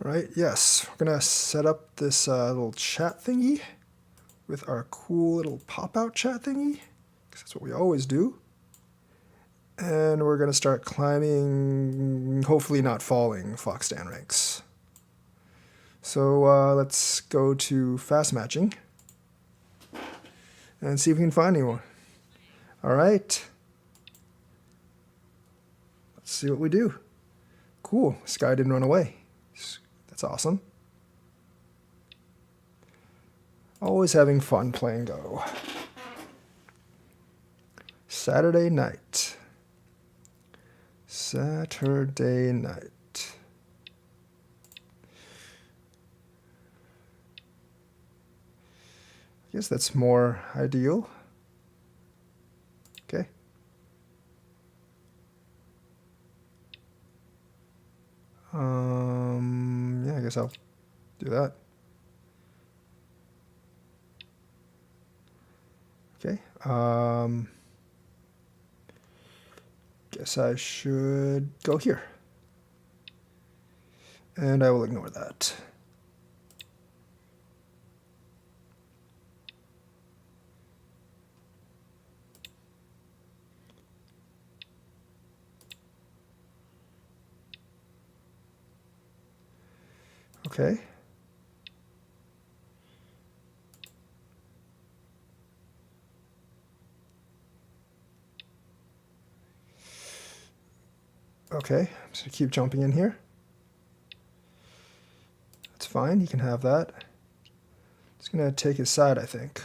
All right, yes, we're gonna set up this little chat thingy with our cool little pop-out chat thingy, because that's what we always do. And we're gonna start climbing, hopefully not falling, Foxdan ranks. So let's go to fast matching and see if we can find anyone. All right. Let's see what we do. Cool, this guy didn't run away. That's awesome. Always having fun playing Go. Saturday night. Saturday night. I guess that's more ideal. Okay. Yeah, I guess I'll do that. Okay. Guess I should go here. And I will ignore that. Okay. Okay, I'm just gonna keep jumping in here. That's fine, he can have that. Just gonna take his side, I think.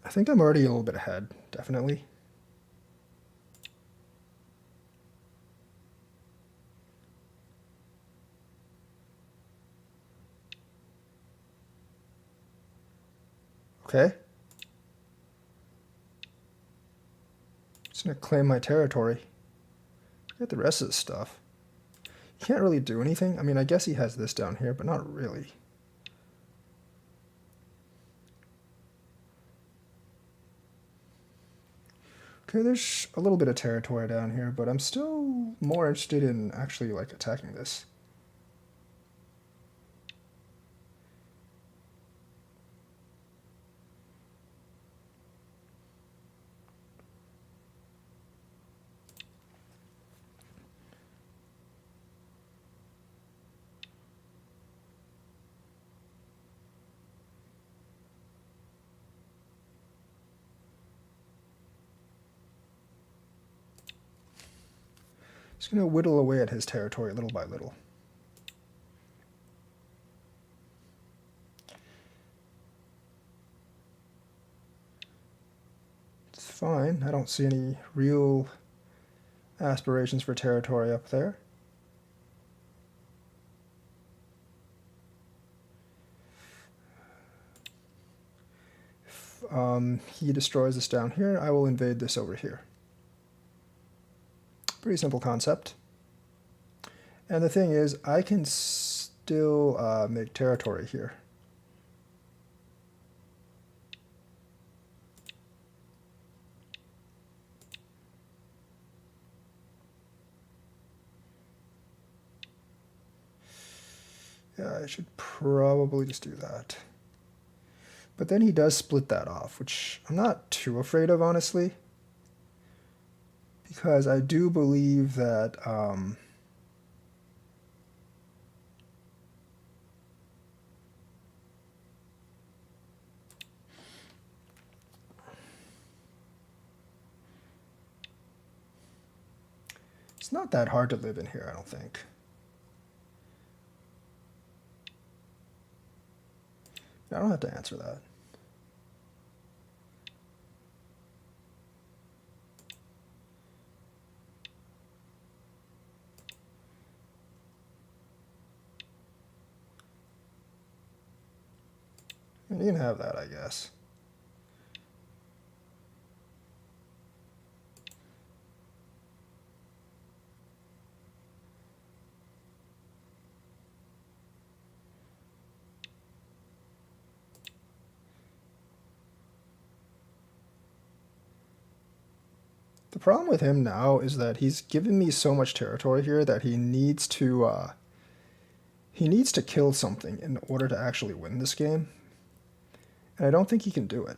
I think I'm already a little bit ahead, definitely. Okay. Just gonna claim my territory. Get the rest of this stuff. He can't really do anything. I mean, I guess he has this down here, but not really. Okay, there's a little bit of territory down here, but I'm still more interested in actually like attacking this. Just gonna whittle away at his territory little by little. It's fine. I don't see any real aspirations for territory up there. If he destroys this down here, I will invade this over here. Pretty simple concept. And the thing is, I can still make territory here. Yeah, I should probably just do that. But then he does split that off, which I'm not too afraid of, honestly. Because I do believe that it's not that hard to live in here, I don't think. I don't have to answer that. And you can have that, I guess. The problem with him now is that he's given me so much territory here that he needs to kill something in order to actually win this game. And I don't think he can do it.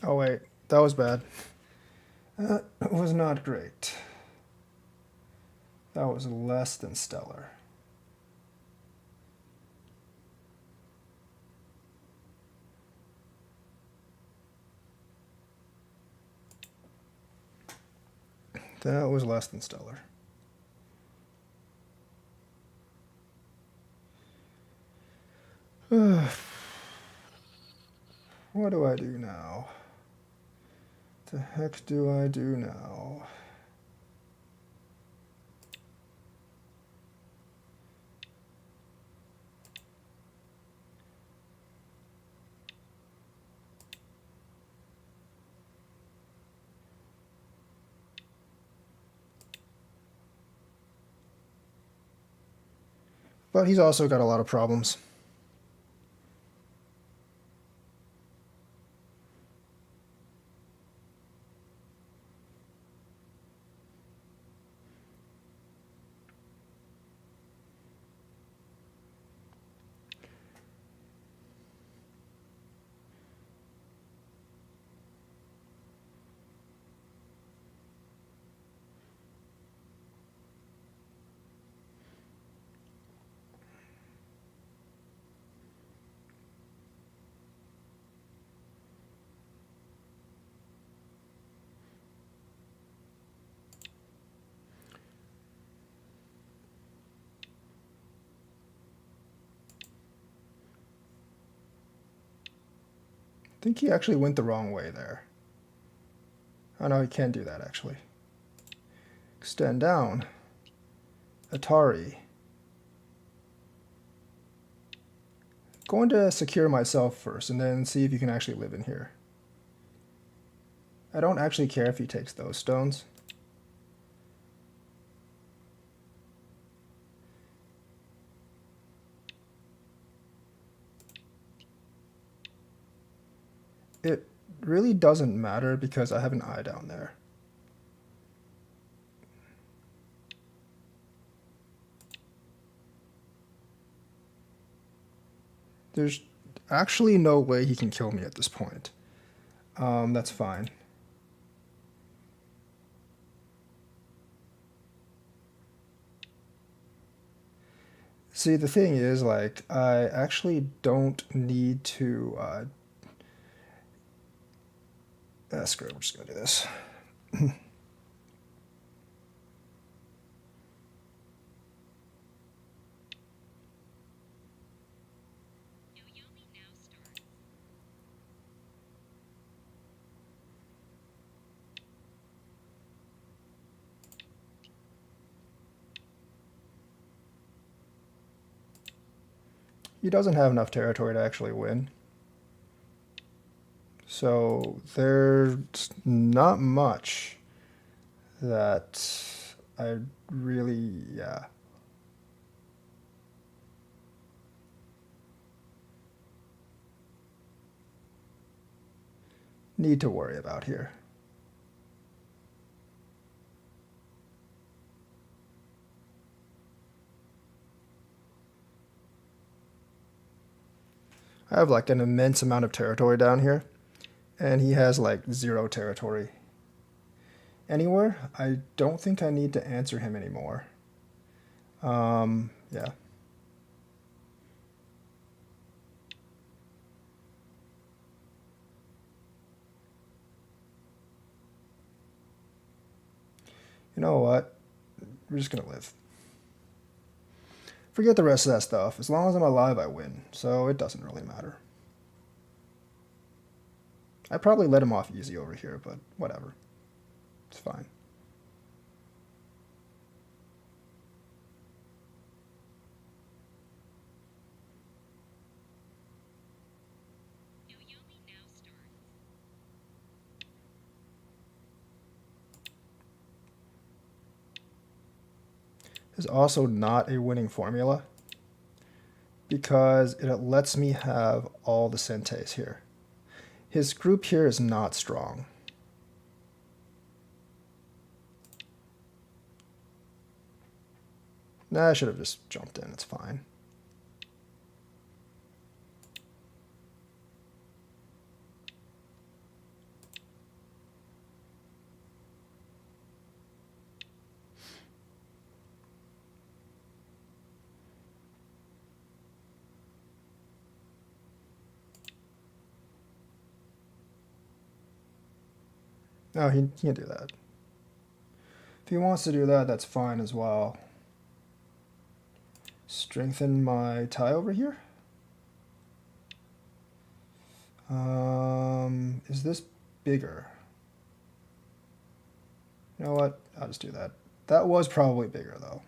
Oh wait, that was bad. That was not great. That was less than stellar. That was less than stellar. What do I do now? The heck do I do now? But he's also got a lot of problems. I think he actually went the wrong way there. Oh no, he can't do that actually. Extend down. Atari. Going to secure myself first and then see if you can actually live in here. I don't actually care if he takes those stones. It really doesn't matter because I have an eye down there. There's actually no way he can kill me at this point. That's fine. See, the thing is, like, I actually don't need to, screw it, we're just gonna do this. He doesn't have enough territory to actually win. So there's not much that I really, need to worry about here. I have like an immense amount of territory down here, and he has like 0 territory anywhere. I don't think I need to answer him anymore. Yeah. You know what? We're just gonna live. Forget the rest of that stuff. As long as I'm alive, I win, so it doesn't really matter. I probably let him off easy over here, but whatever. It's fine. Is also not a winning formula because it lets me have all the Sentes here. His group here is not strong. Nah, I should have just jumped in. It's fine. No, he can't do that. If he wants to do that, that's fine as well. Strengthen my tie over here. Is this bigger? You know what? I'll just do that. That was probably bigger, though.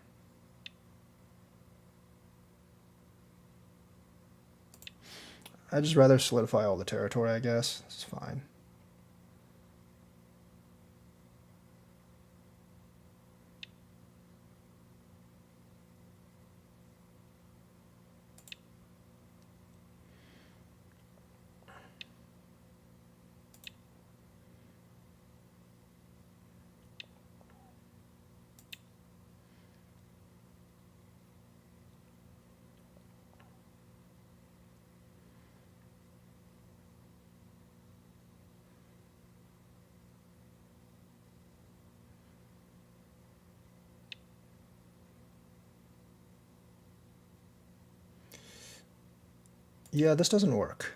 I'd just rather solidify all the territory, I guess. It's fine. Yeah, this doesn't work.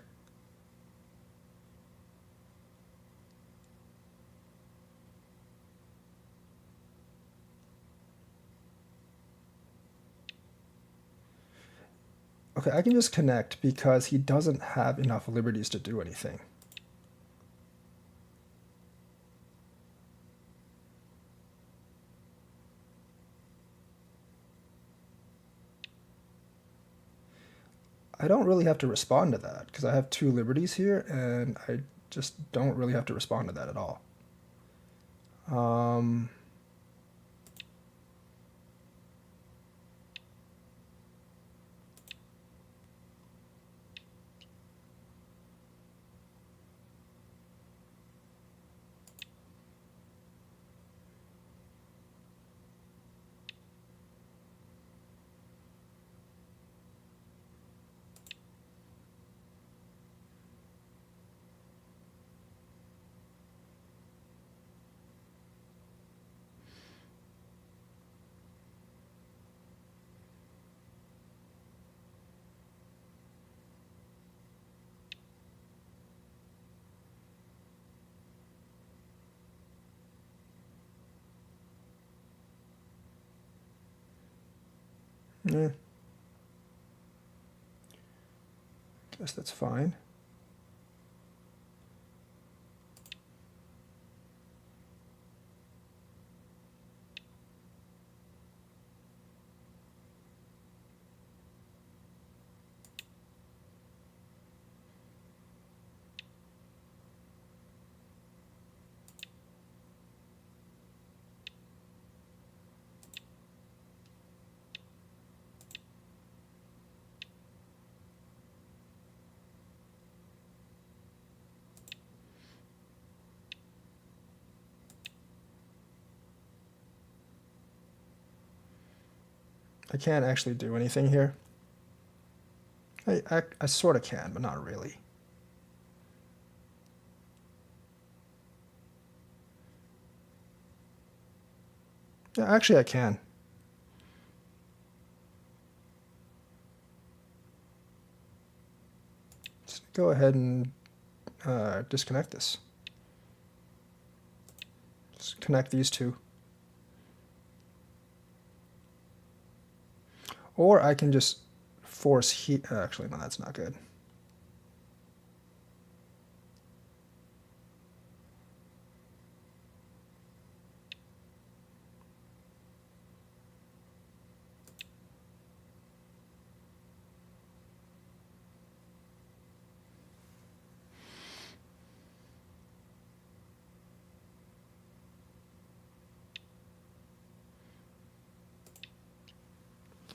Okay, I can just connect because he doesn't have enough liberties to do anything. I don't really have to respond to that because I have 2 liberties here and I just don't really have to respond to that at all. Yeah. Guess that's fine. I can't actually do anything here. I sort of can, but not really. Yeah, actually I can. Let's go ahead and disconnect this. Just connect these two. Or I can just force heat. Actually, no, that's not good.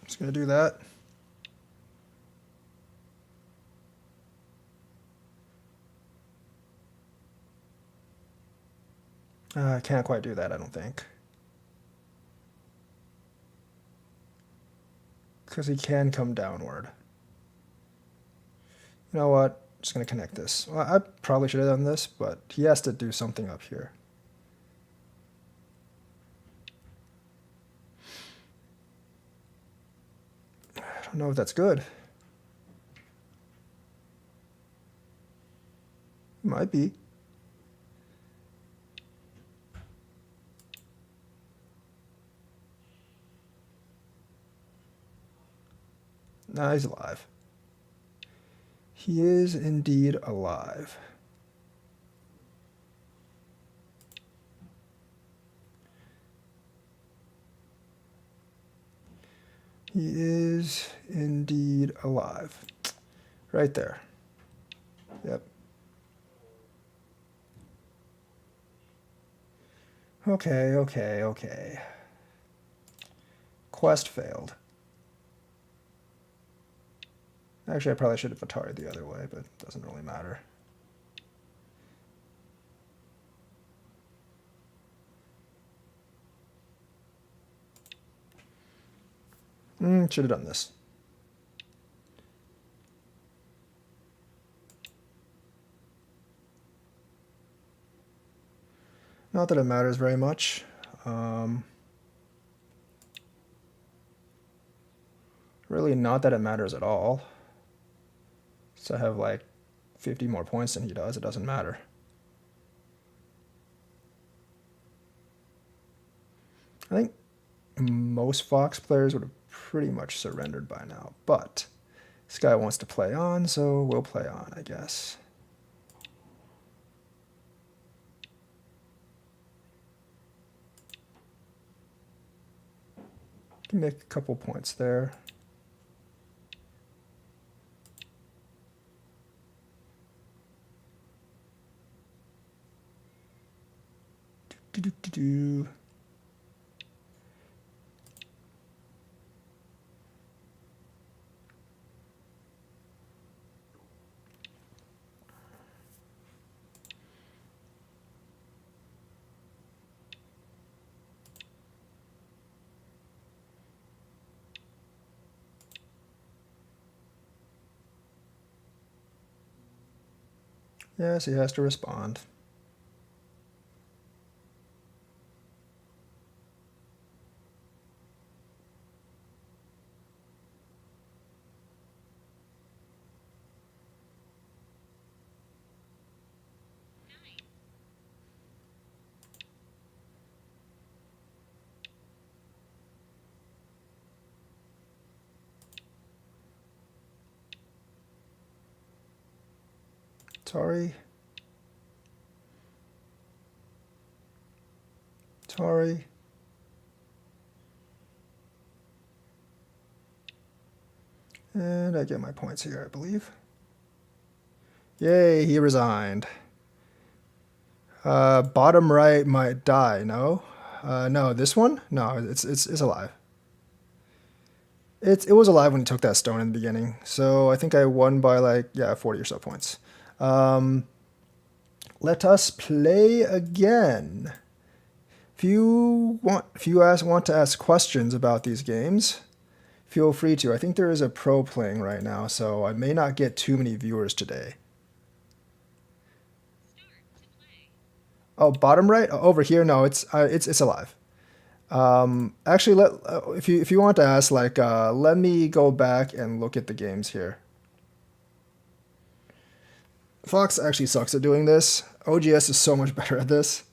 Just going to do that. I can't quite do that, I don't think. Because he can come downward. You know what? I'm just going to connect this. Well, I probably should have done this, but he has to do something up here. I don't know if that's good. Might be. Nah, he's alive. He is indeed alive. He is indeed alive. Right there. Yep. Okay. Quest failed. Actually, I probably should have Atari the other way, but it doesn't really matter. Should have done this. Not that it matters very much. Really not that it matters at all. So I have like 50 more points than he does. It doesn't matter. I think most Fox players would have pretty much surrendered by now, but this guy wants to play on, so we'll play on, I guess. Can make a couple points there. Do. Yes, he has to respond. Atari. And I get my points here, I believe. Yay, he resigned. Bottom right might die, no? No, this one? No, it's alive. It was alive when he took that stone in the beginning. So I think I won by like, yeah, 40 or so points. Let us play again. If you want to ask questions about these games, feel free to. I think there is a pro playing right now, so I may not get too many viewers today. Oh, bottom right? Over here? No, it's alive. Actually, if you want to ask, like, let me go back and look at the games here. Fox actually sucks at doing this. OGS is so much better at this.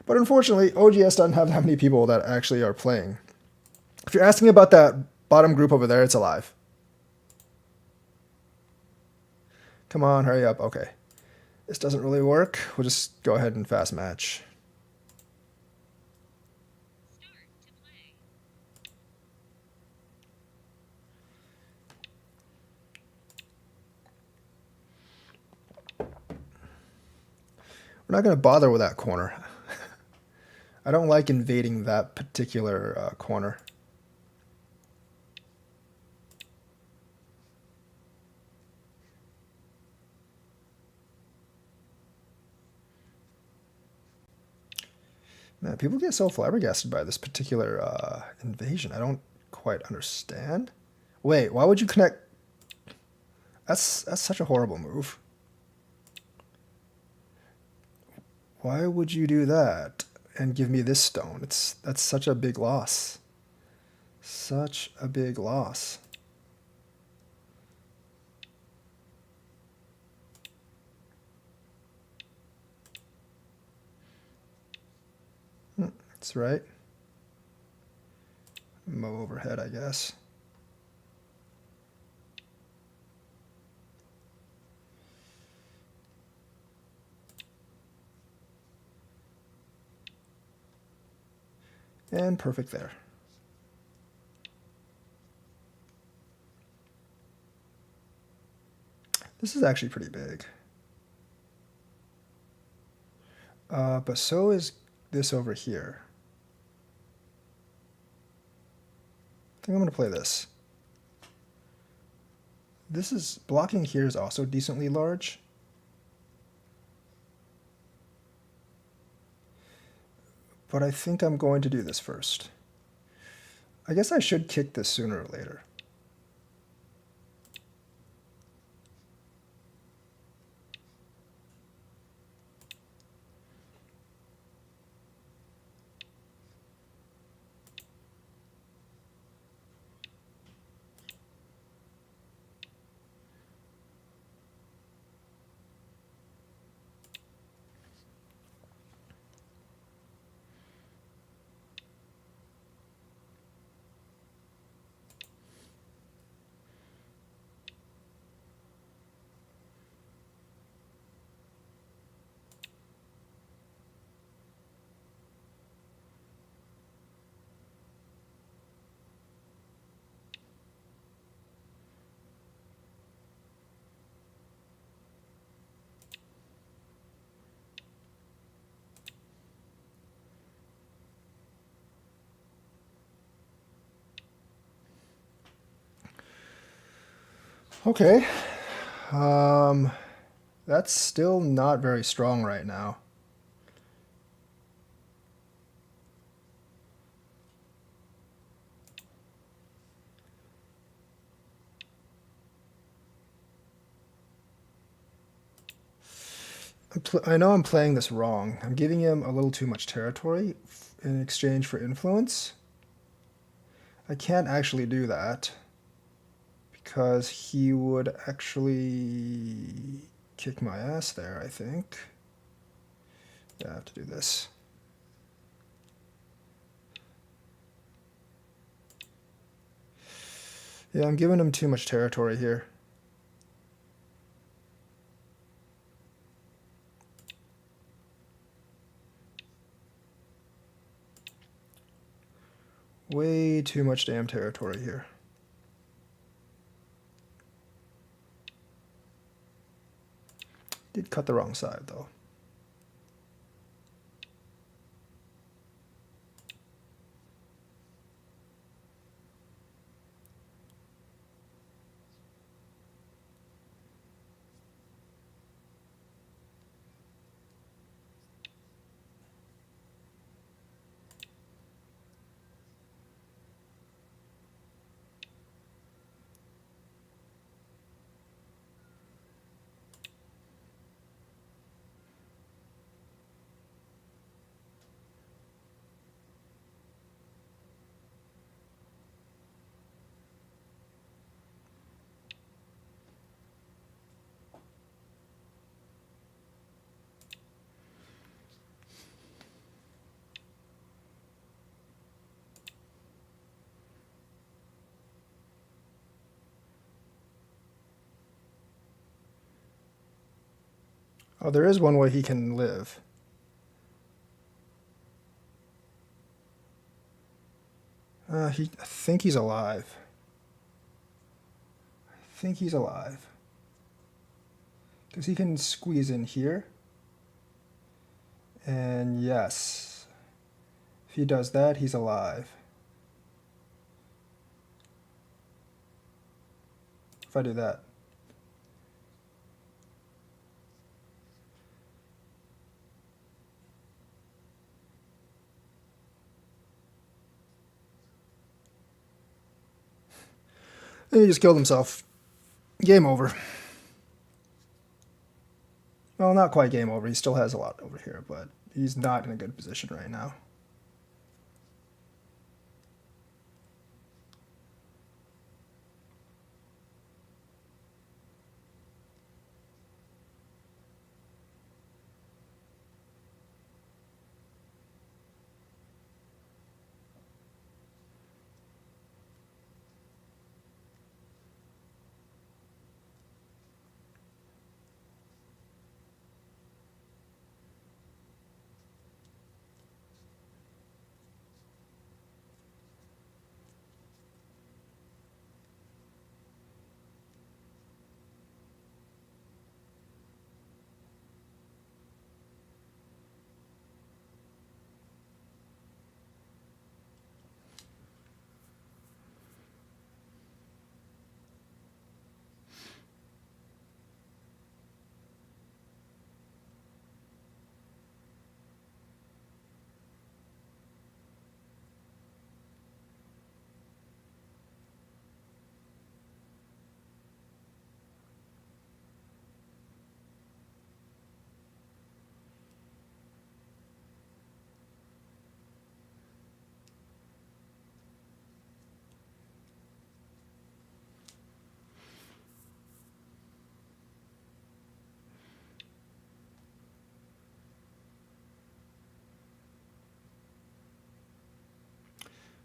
But unfortunately, OGS doesn't have that many people that actually are playing. If you're asking about that bottom group over there, it's alive. Come on, hurry up. Okay. This doesn't really work. We'll just go ahead and fast match. We're not going to bother with that corner. I don't like invading that particular corner. Man, people get so flabbergasted by this particular invasion. I don't quite understand. Wait, why would you connect? That's such a horrible move. Why would you do that and give me this stone? That's such a big loss. Such a big loss. That's right. Mow overhead, I guess. And perfect there. This is actually pretty big. But so is this over here. I think I'm going to play this. This is blocking here is also decently large. But I think I'm going to do this first. I guess I should kick this sooner or later. Okay. That's still not very strong right now. I know I'm playing this wrong. I'm giving him a little too much territory in exchange for influence. I can't actually do that because he would actually kick my ass there, I think. Yeah, I have to do this. Yeah, I'm giving him too much territory here. Way too much damn territory here. Did cut the wrong side, though. Oh, there is one way he can live. I think he's alive. I think he's alive. Because he can squeeze in here. And yes, if he does that, he's alive. If I do that. And he just killed himself. Game over. Well, not quite game over. He still has a lot over here, but he's not in a good position right now.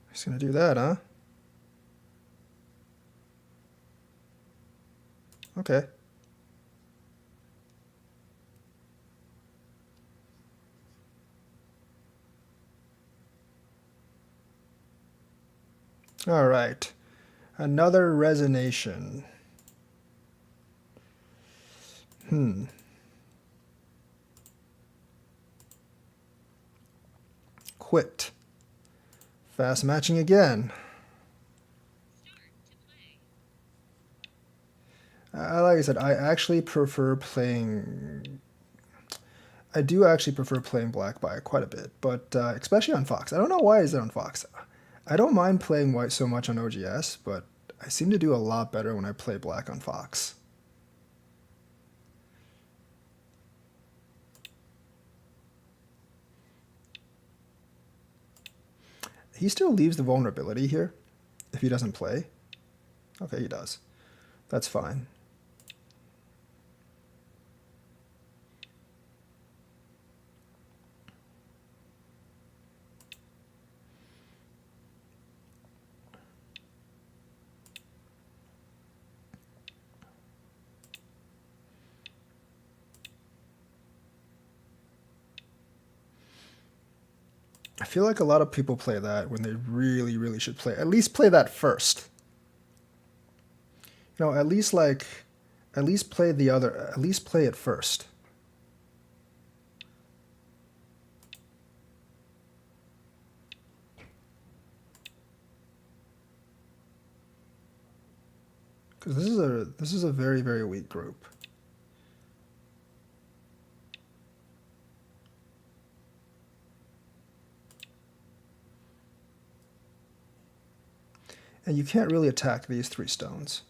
He's gonna do that, huh? Okay. All right. Another resonation. Quit. Fast matching again. Like I said, I do actually prefer playing black by quite a bit, but especially on Fox. I don't know why is it on Fox. I don't mind playing white so much on OGS, but I seem to do a lot better when I play black on Fox. He still leaves the vulnerability here if he doesn't play. Okay, he does. That's fine. I feel like a lot of people play that when they really, really should play. At least play that first. You know, at least play the other. At least play it first. Because this is a very, very weak group. And you can't really attack these 3 stones.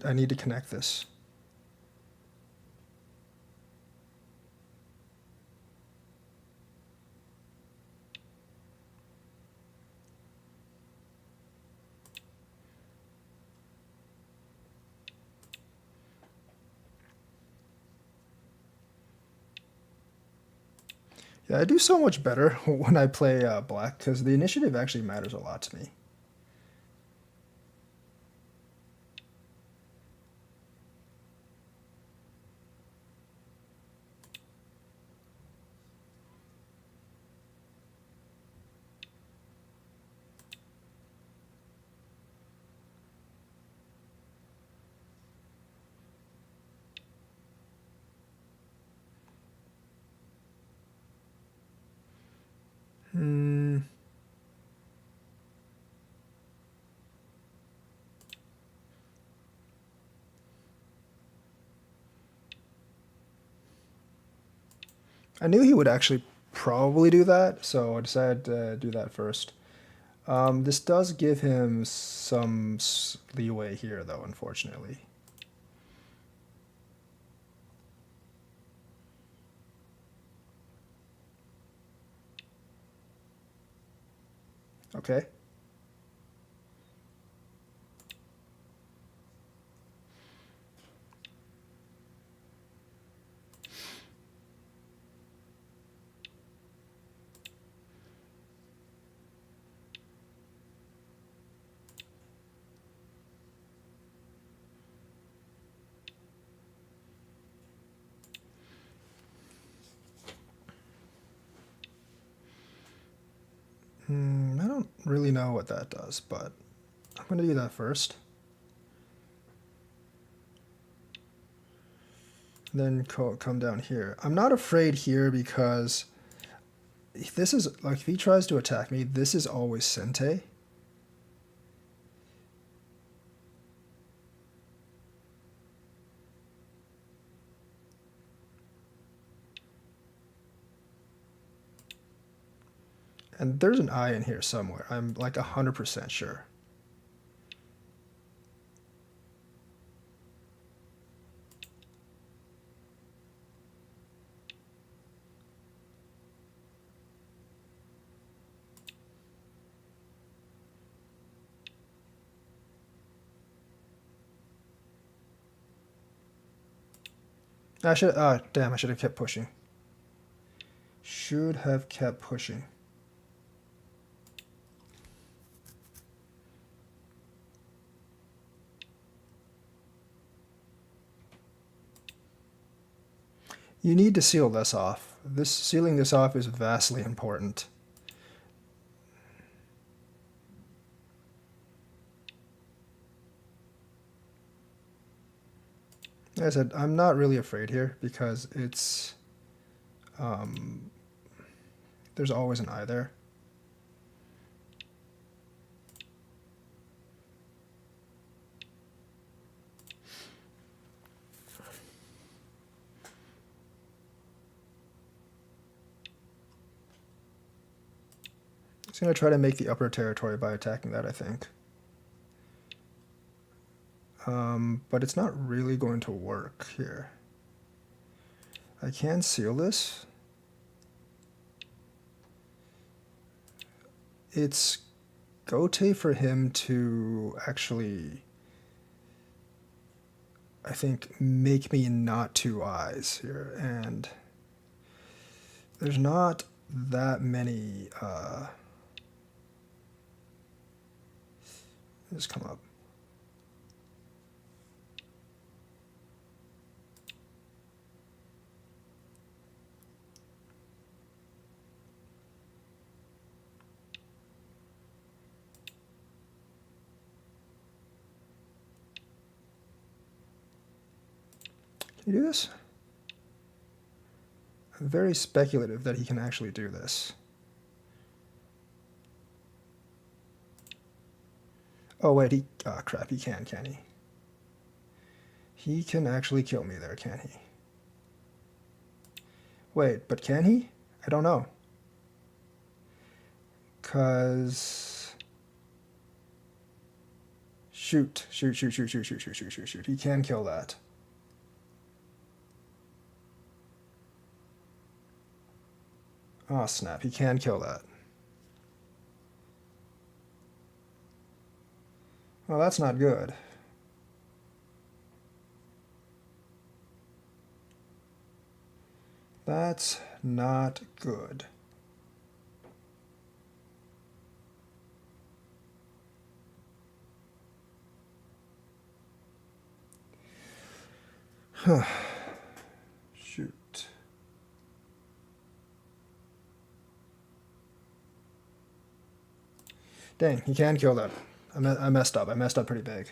I need to connect this. Yeah, I do so much better when I play black because the initiative actually matters a lot to me. Hmm. I knew he would actually probably do that, so I decided to do that first. This does give him some leeway here, though, unfortunately. Okay. I don't really know what that does, but I'm going to do that first. Then come down here. I'm not afraid here because this is, like, if he tries to attack me, this is always Sente. And there's an eye in here somewhere. I'm like 100% sure. I should, damn, I should have kept pushing. Should have kept pushing. You need to seal this off. Sealing this off is vastly important. Like I said, I'm not really afraid here because it's, there's always an eye there. He's going to try to make the upper territory by attacking that, I think. But it's not really going to work here. I can seal this. It's Gote for him to actually, I think, make me not two eyes here. And there's not that many, just come up. Can you do this? I'm very speculative that he can actually do this. Oh wait, crap, he can he? He can actually kill me there, can he? Wait, but can he? I don't know. 'Cause shoot. He can kill that. Oh snap, he can kill that. Well, that's not good. That's not good. Huh. Shoot. Dang, he can kill that. I messed up. I messed up pretty big.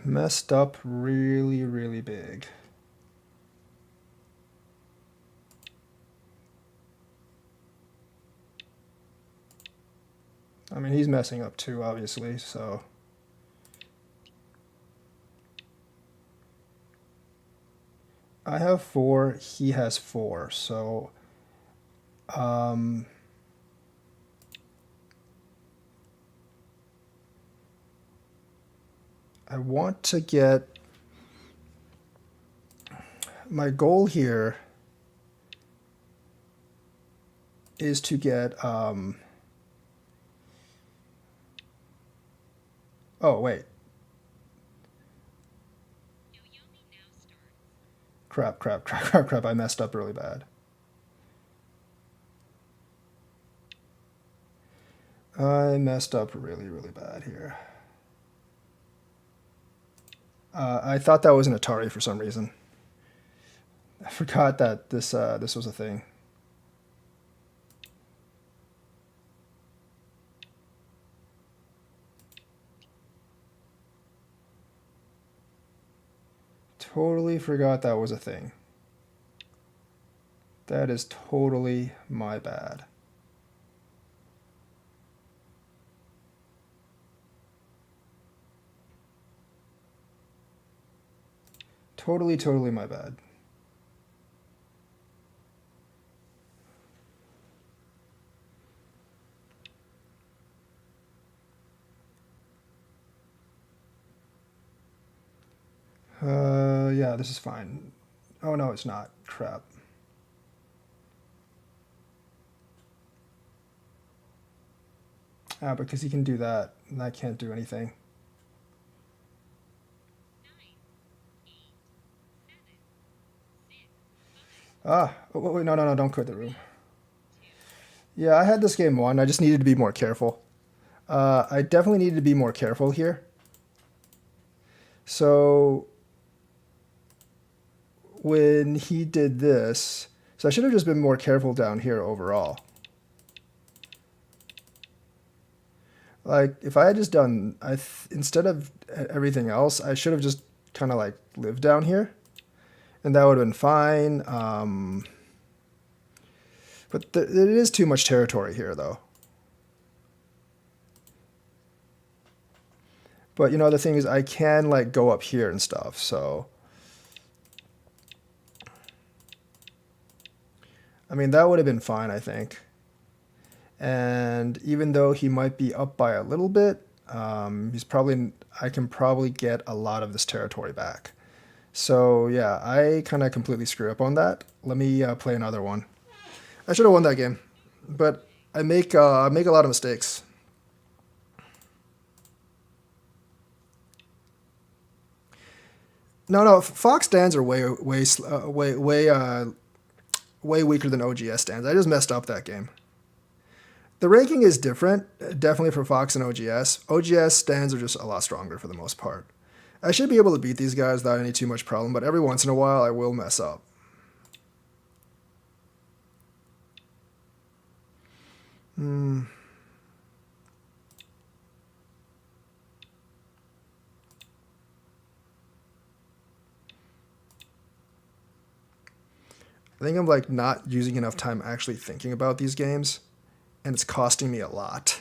Messed up really, really big. I mean, he's messing up too, obviously, so... I have 4, he has 4, so... I want to get... My goal here is to get... Oh, wait. Crap, I messed up really bad. I messed up really, really bad here. I thought that was an Atari for some reason. I forgot that this was a thing. Totally forgot that was a thing. That is totally my bad. Totally my bad. Yeah, this is fine. Oh no, it's not. Crap. Because he can do that, and I can't do anything. Oh, wait, no, don't quit the room. Yeah, I had this game won. I just needed to be more careful. I definitely needed to be more careful here. So when he did this, so I should have just been more careful down here overall. Like, if I had just done, instead of everything else, I should have just kind of like lived down here. And that would have been fine. But it is too much territory here, though. But, you know, the thing is, I can, like, go up here and stuff, so... I mean, that would have been fine, I think. And even though he might be up by a little bit, I can probably get a lot of this territory back. So, yeah, I kind of completely screw up on that. Let me play another one. I should have won that game, but I make a lot of mistakes. No, Fox stands are way weaker than OGS stands. I just messed up that game. The ranking is different, definitely for Fox and OGS. OGS stands are just a lot stronger for the most part. I should be able to beat these guys without any too much problem, but every once in a while I will mess up. I think I'm like not using enough time actually thinking about these games, and it's costing me a lot.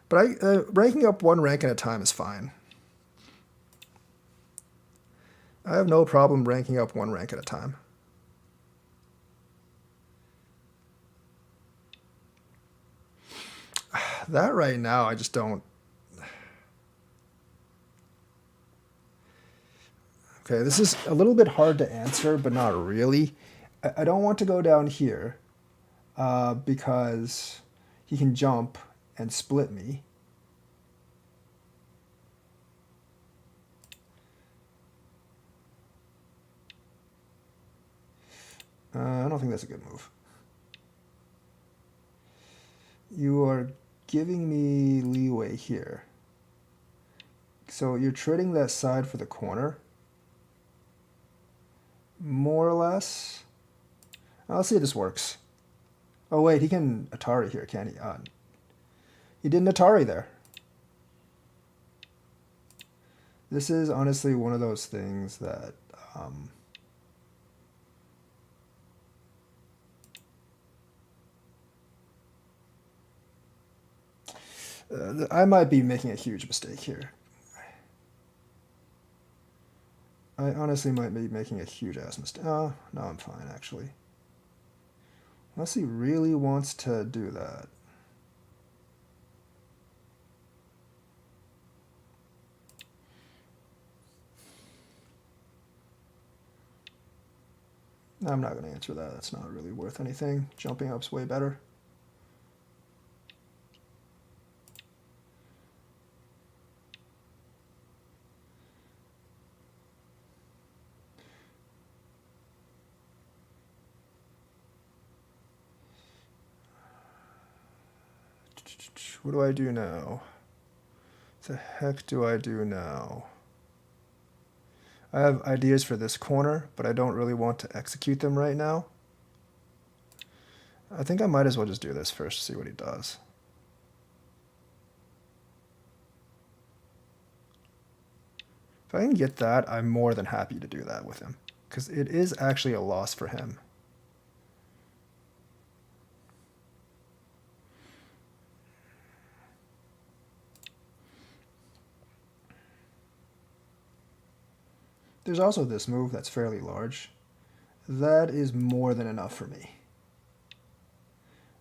But ranking up one rank at a time is fine. I have no problem ranking up one rank at a time. That right now, I just don't. Okay, this is a little bit hard to answer, but not really. I don't want to go down here because he can jump and split me. I don't think that's a good move. You are giving me leeway here. So you're trading that side for the corner, more or less. Let's see if this works. Oh wait, he can Atari here, can't he? He did an Atari there. This is honestly one of those things that I might be making a huge mistake here. I honestly might be making a huge ass mistake. Oh, no, I'm fine, actually. Unless he really wants to do that. I'm not going to answer that. That's not really worth anything. Jumping up's way better. What do I do now? What the heck do I do now? I have ideas for this corner, but I don't really want to execute them right now. I think I might as well just do this first to see what he does. If I can get that, I'm more than happy to do that with him, because it is actually a loss for him. There's also this move that's fairly large. That is more than enough for me.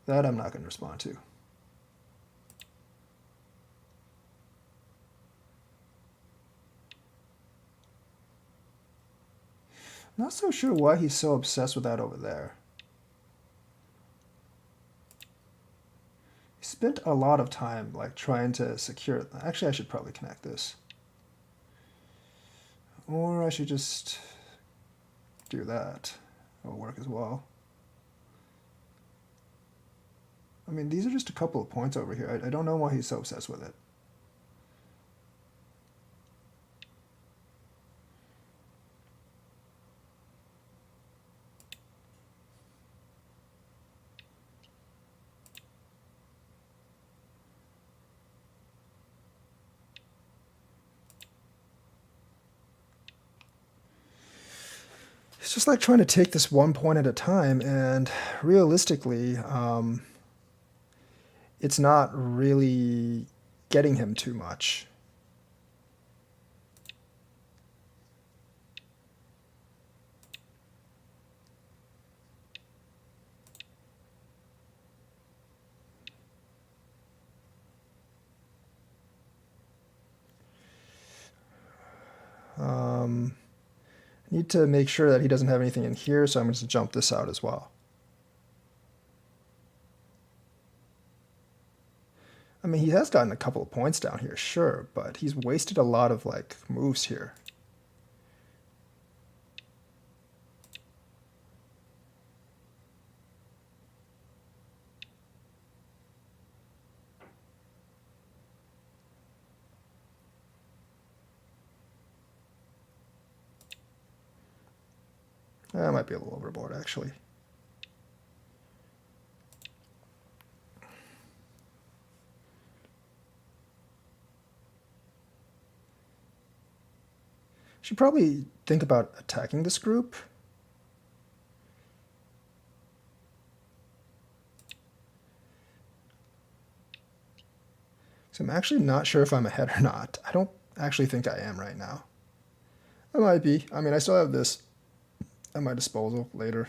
That I'm not going to respond to. Not so sure why he's so obsessed with that over there. He spent a lot of time like trying to secure it. Actually, I should probably connect this. Or I should just do that. It'll work as well. I mean, these are just a couple of points over here. I don't know why he's so obsessed with it. It's just like trying to take this one point at a time, and realistically, it's not really getting him too much. I need to make sure that he doesn't have anything in here, so I'm going to jump this out as well. I mean, he has gotten a couple of points down here, sure, but he's wasted a lot of like moves here. That might be a little overboard, actually. Should probably think about attacking this group. So I'm actually not sure if I'm ahead or not. I don't actually think I am right now. I might be. I mean, I still have this at my disposal later.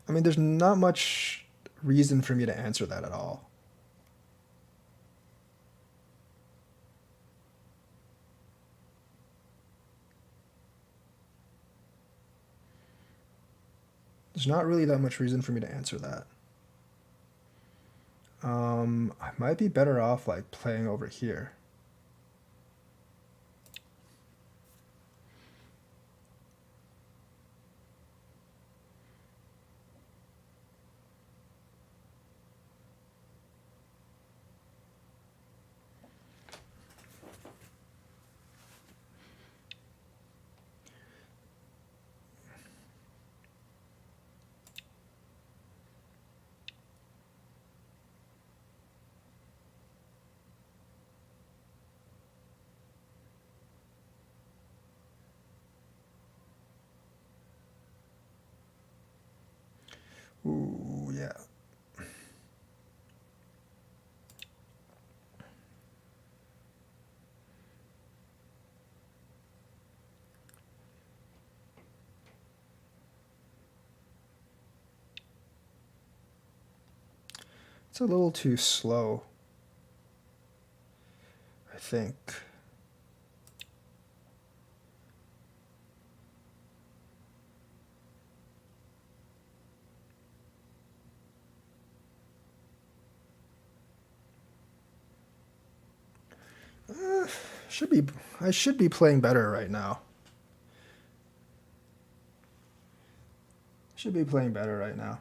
I mean, there's not much reason for me to answer that at all. There's not really that much reason for me to answer that. I might be better off like playing over here. Ooh, yeah. It's a little too slow, I think. I should be playing better right now. Should be playing better right now.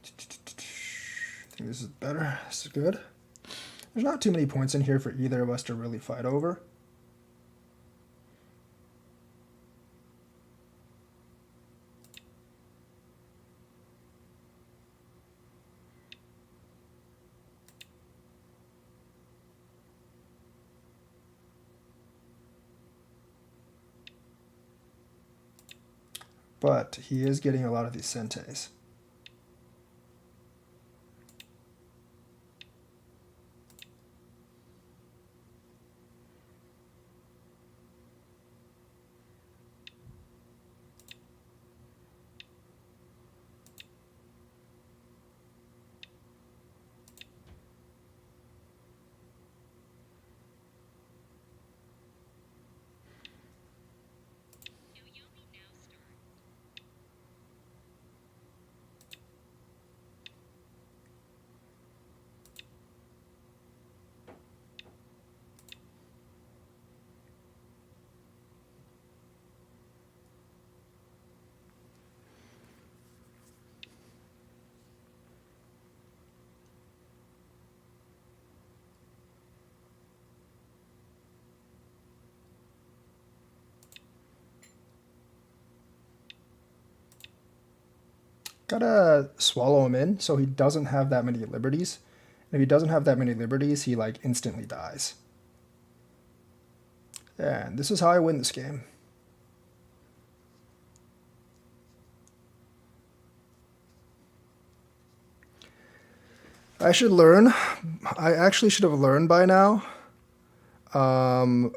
I think this is better. This is good. There's not too many points in here for either of us to really fight over. But he is getting a lot of these centes. Gotta swallow him in so he doesn't have that many liberties. And if he doesn't have that many liberties, he like instantly dies. And this is how I win this game. I should learn. I actually should have learned by now. I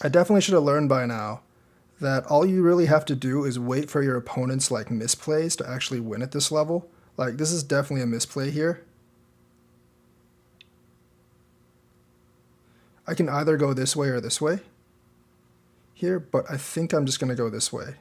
definitely should have learned by now that all you really have to do is wait for your opponent's like misplays to actually win at this level. Like this is definitely a misplay here. I can either go this way or this way here, but I think I'm just going to go this way.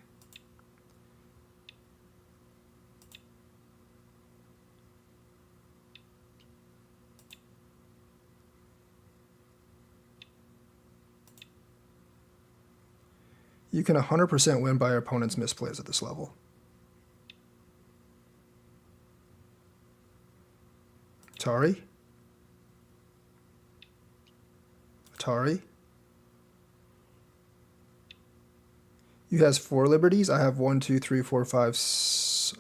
You can 100% win by your opponent's misplays at this level. Sorry. Atari. You has 4 liberties. I have 1, 2, 3, 4, 5,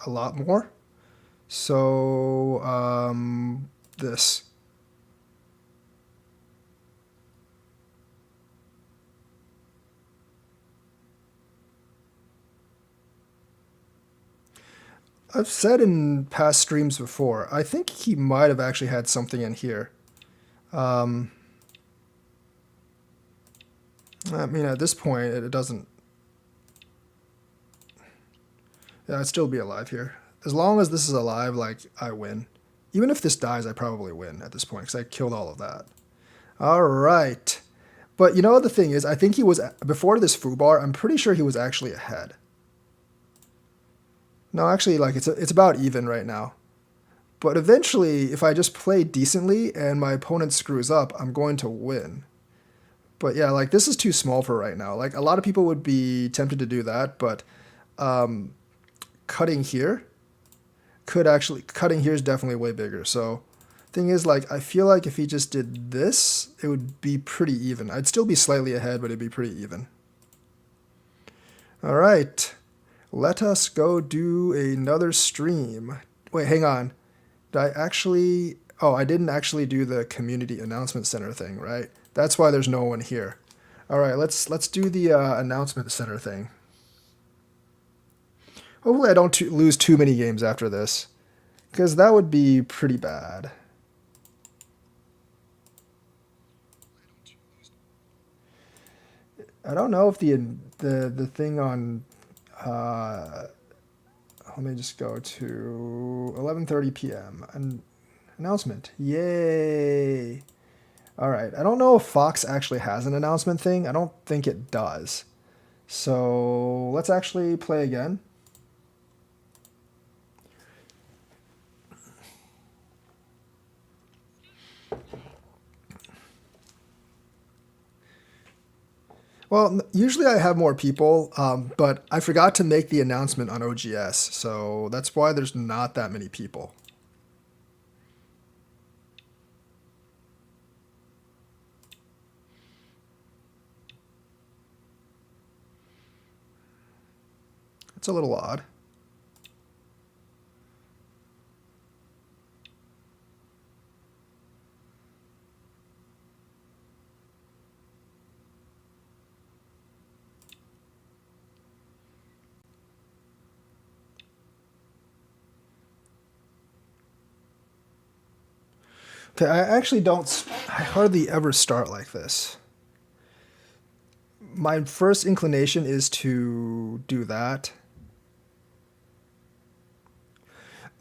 a lot more. So, this. I've said in past streams before, I think he might have actually had something in here. I mean, at this point, it doesn't... Yeah, I'd still be alive here. As long as this is alive, like, I win. Even if this dies, I probably win at this point, because I killed all of that. All right. But you know what the thing is? I think he was... Before this foobar, I'm pretty sure he was actually ahead. No, actually, like, it's about even right now. But eventually, if I just play decently and my opponent screws up, I'm going to win. But yeah, like, this is too small for right now. Like, a lot of people would be tempted to do that, but cutting here cutting here is definitely way bigger. So thing is, like, I feel like if he just did this, it would be pretty even. I'd still be slightly ahead, but it'd be pretty even. All right. Let us go do another stream. Wait, hang on. Did I actually... Oh, I didn't actually do the community announcement center thing, right? That's why there's no one here. All right, let's do the announcement center thing. Hopefully I don't lose too many games after this, because that would be pretty bad. I don't know if the thing on... let me just go to 11:30 p.m. An announcement. Yay! All right. I don't know if Fox actually has an announcement thing. I don't think it does. So let's actually play again. Well, usually I have more people, but I forgot to make the announcement on OGS, so that's why there's not that many people. It's a little odd. Okay, I actually don't... I hardly ever start like this. My first inclination is to do that.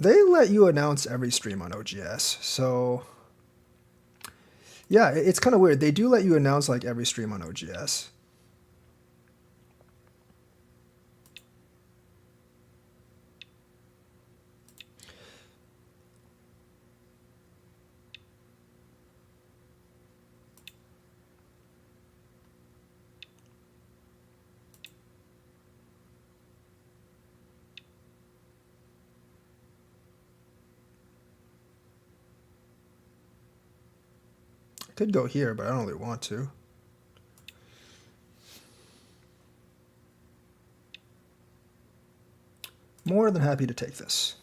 They let you announce every stream on OGS, so... Yeah, it's kind of weird. They do let you announce, like, every stream on OGS. I could go here, but I don't really want to. More than happy to take this.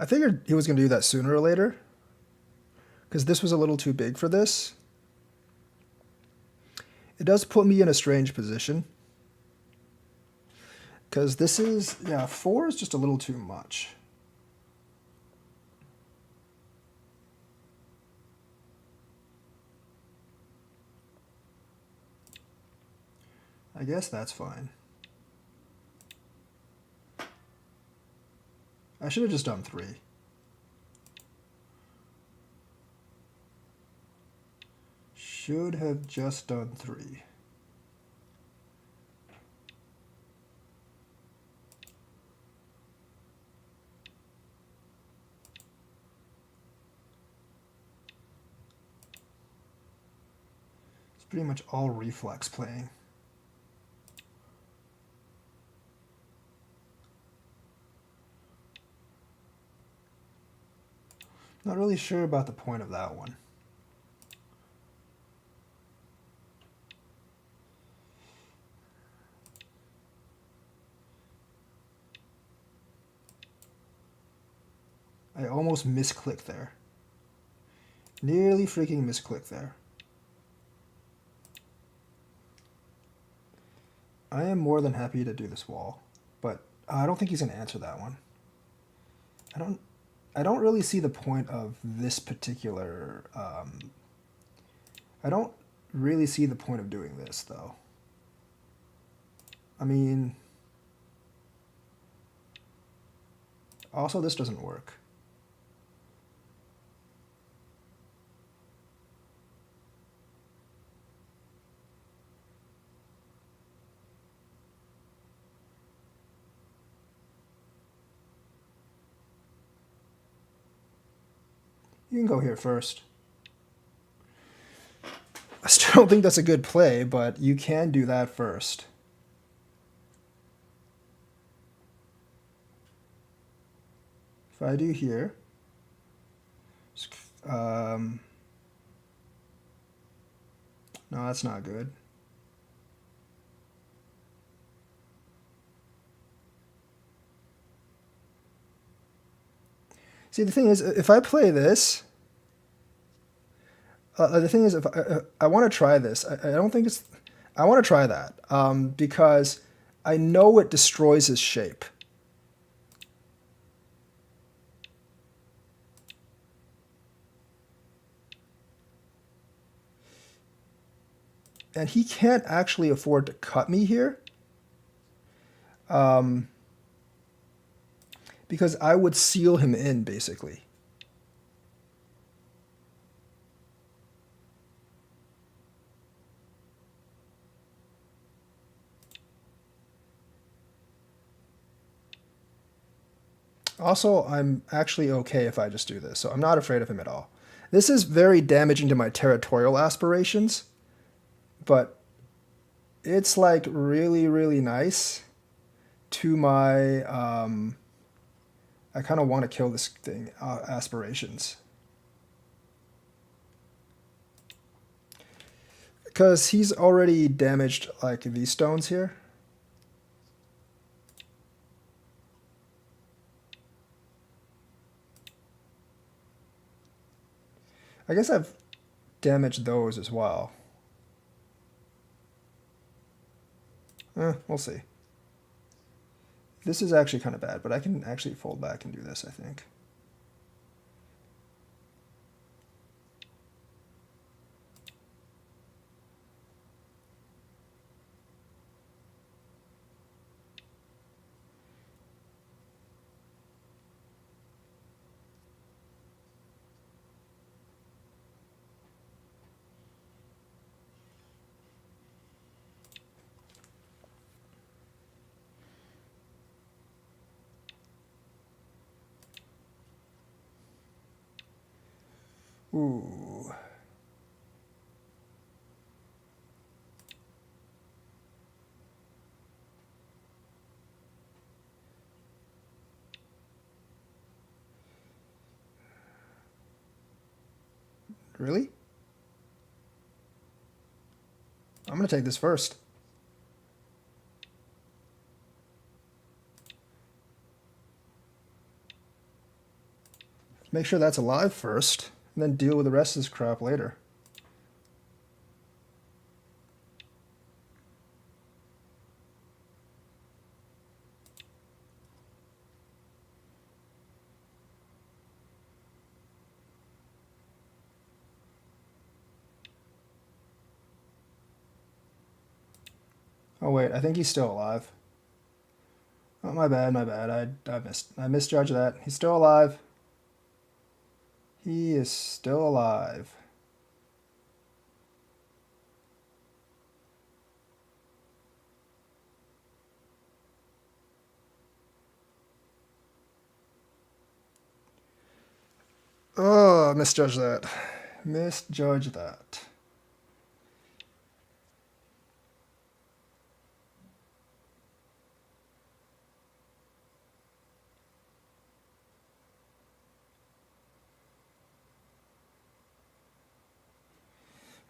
I figured he was going to do that sooner or later, because this was a little too big for this. It does put me in a strange position, because this is... Yeah, 4 is just a little too much. I guess that's fine. I should have just done 3. Should have just done 3. It's pretty much all reflex playing. Not really sure about the point of that one. I almost misclicked there. Nearly freaking misclicked there. I am more than happy to do this wall, but I don't think he's going to answer that one. I don't really see the point of this particular... I don't really see the point of doing this, though. I mean... Also, this doesn't work. You can go here first. I still don't think that's a good play, but you can do that first. If I do here, no, that's not good. See, the thing is, if I play this, the thing is, if I want to try this, I don't think it's. I want to try that because I know it destroys his shape. And he can't actually afford to cut me here. Because I would seal him in, basically. Also, I'm actually okay if I just do this, so I'm not afraid of him at all. This is very damaging to my territorial aspirations, but it's like really, really nice to my... I kind of want to kill this thing, aspirations. Because he's already damaged like these stones here. I guess I've damaged those as well. We'll see. This is actually kind of bad, but I can actually fold back and do this, I think. Ooh. Really? I'm going to take this first. Make sure that's alive first, and then deal with the rest of this crap later. Oh wait, I think he's still alive. Oh, my bad, my bad. I misjudged that. He's still alive. He is still alive. Oh, misjudged that. Misjudged that.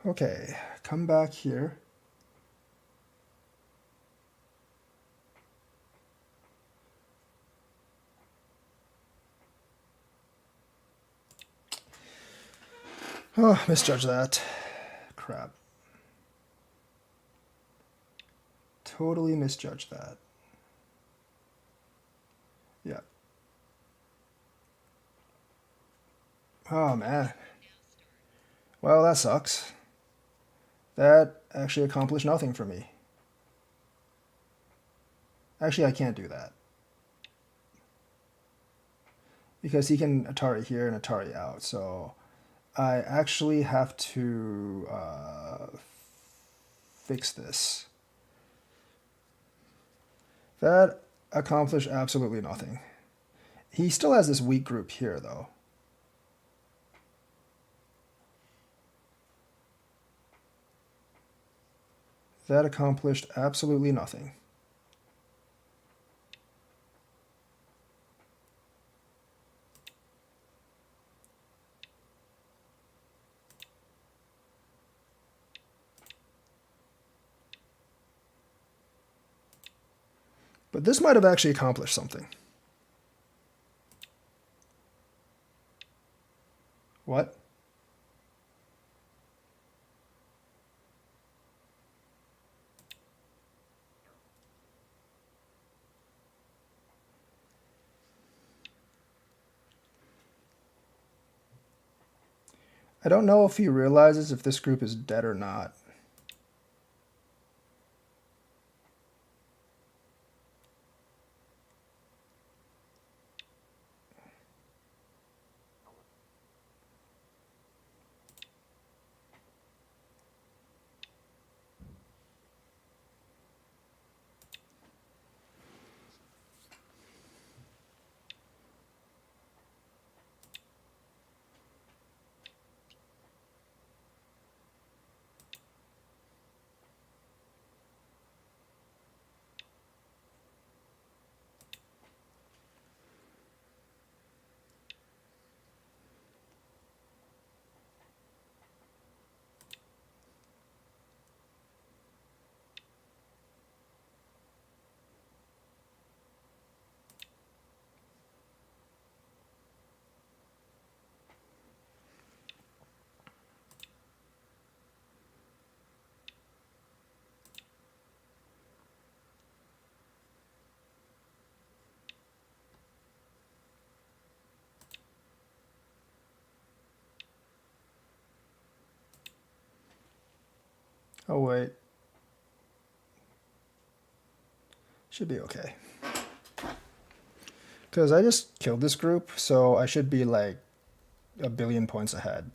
Okay, come back here. Oh, misjudged that. Crap. Totally misjudged that. Yeah. Oh, man. Well, that sucks. That actually accomplished nothing for me. Actually, I can't do that. Because he can Atari here and Atari out, so I actually have to fix this. That accomplished absolutely nothing. He still has this weak group here, though. That accomplished absolutely nothing. But this might have actually accomplished something. What? I don't know if he realizes if this group is dead or not. Oh, wait. Should be okay. Because I just killed this group, so I should be like a billion points ahead.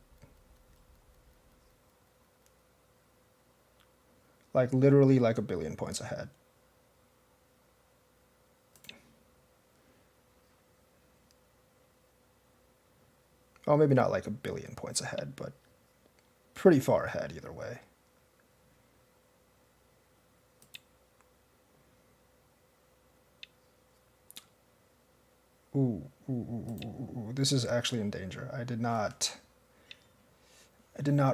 Like literally like a billion points ahead. Oh, maybe not like a billion points ahead, but pretty far ahead either way. Ooh, ooh, ooh, ooh, ooh. This is actually in danger. I did not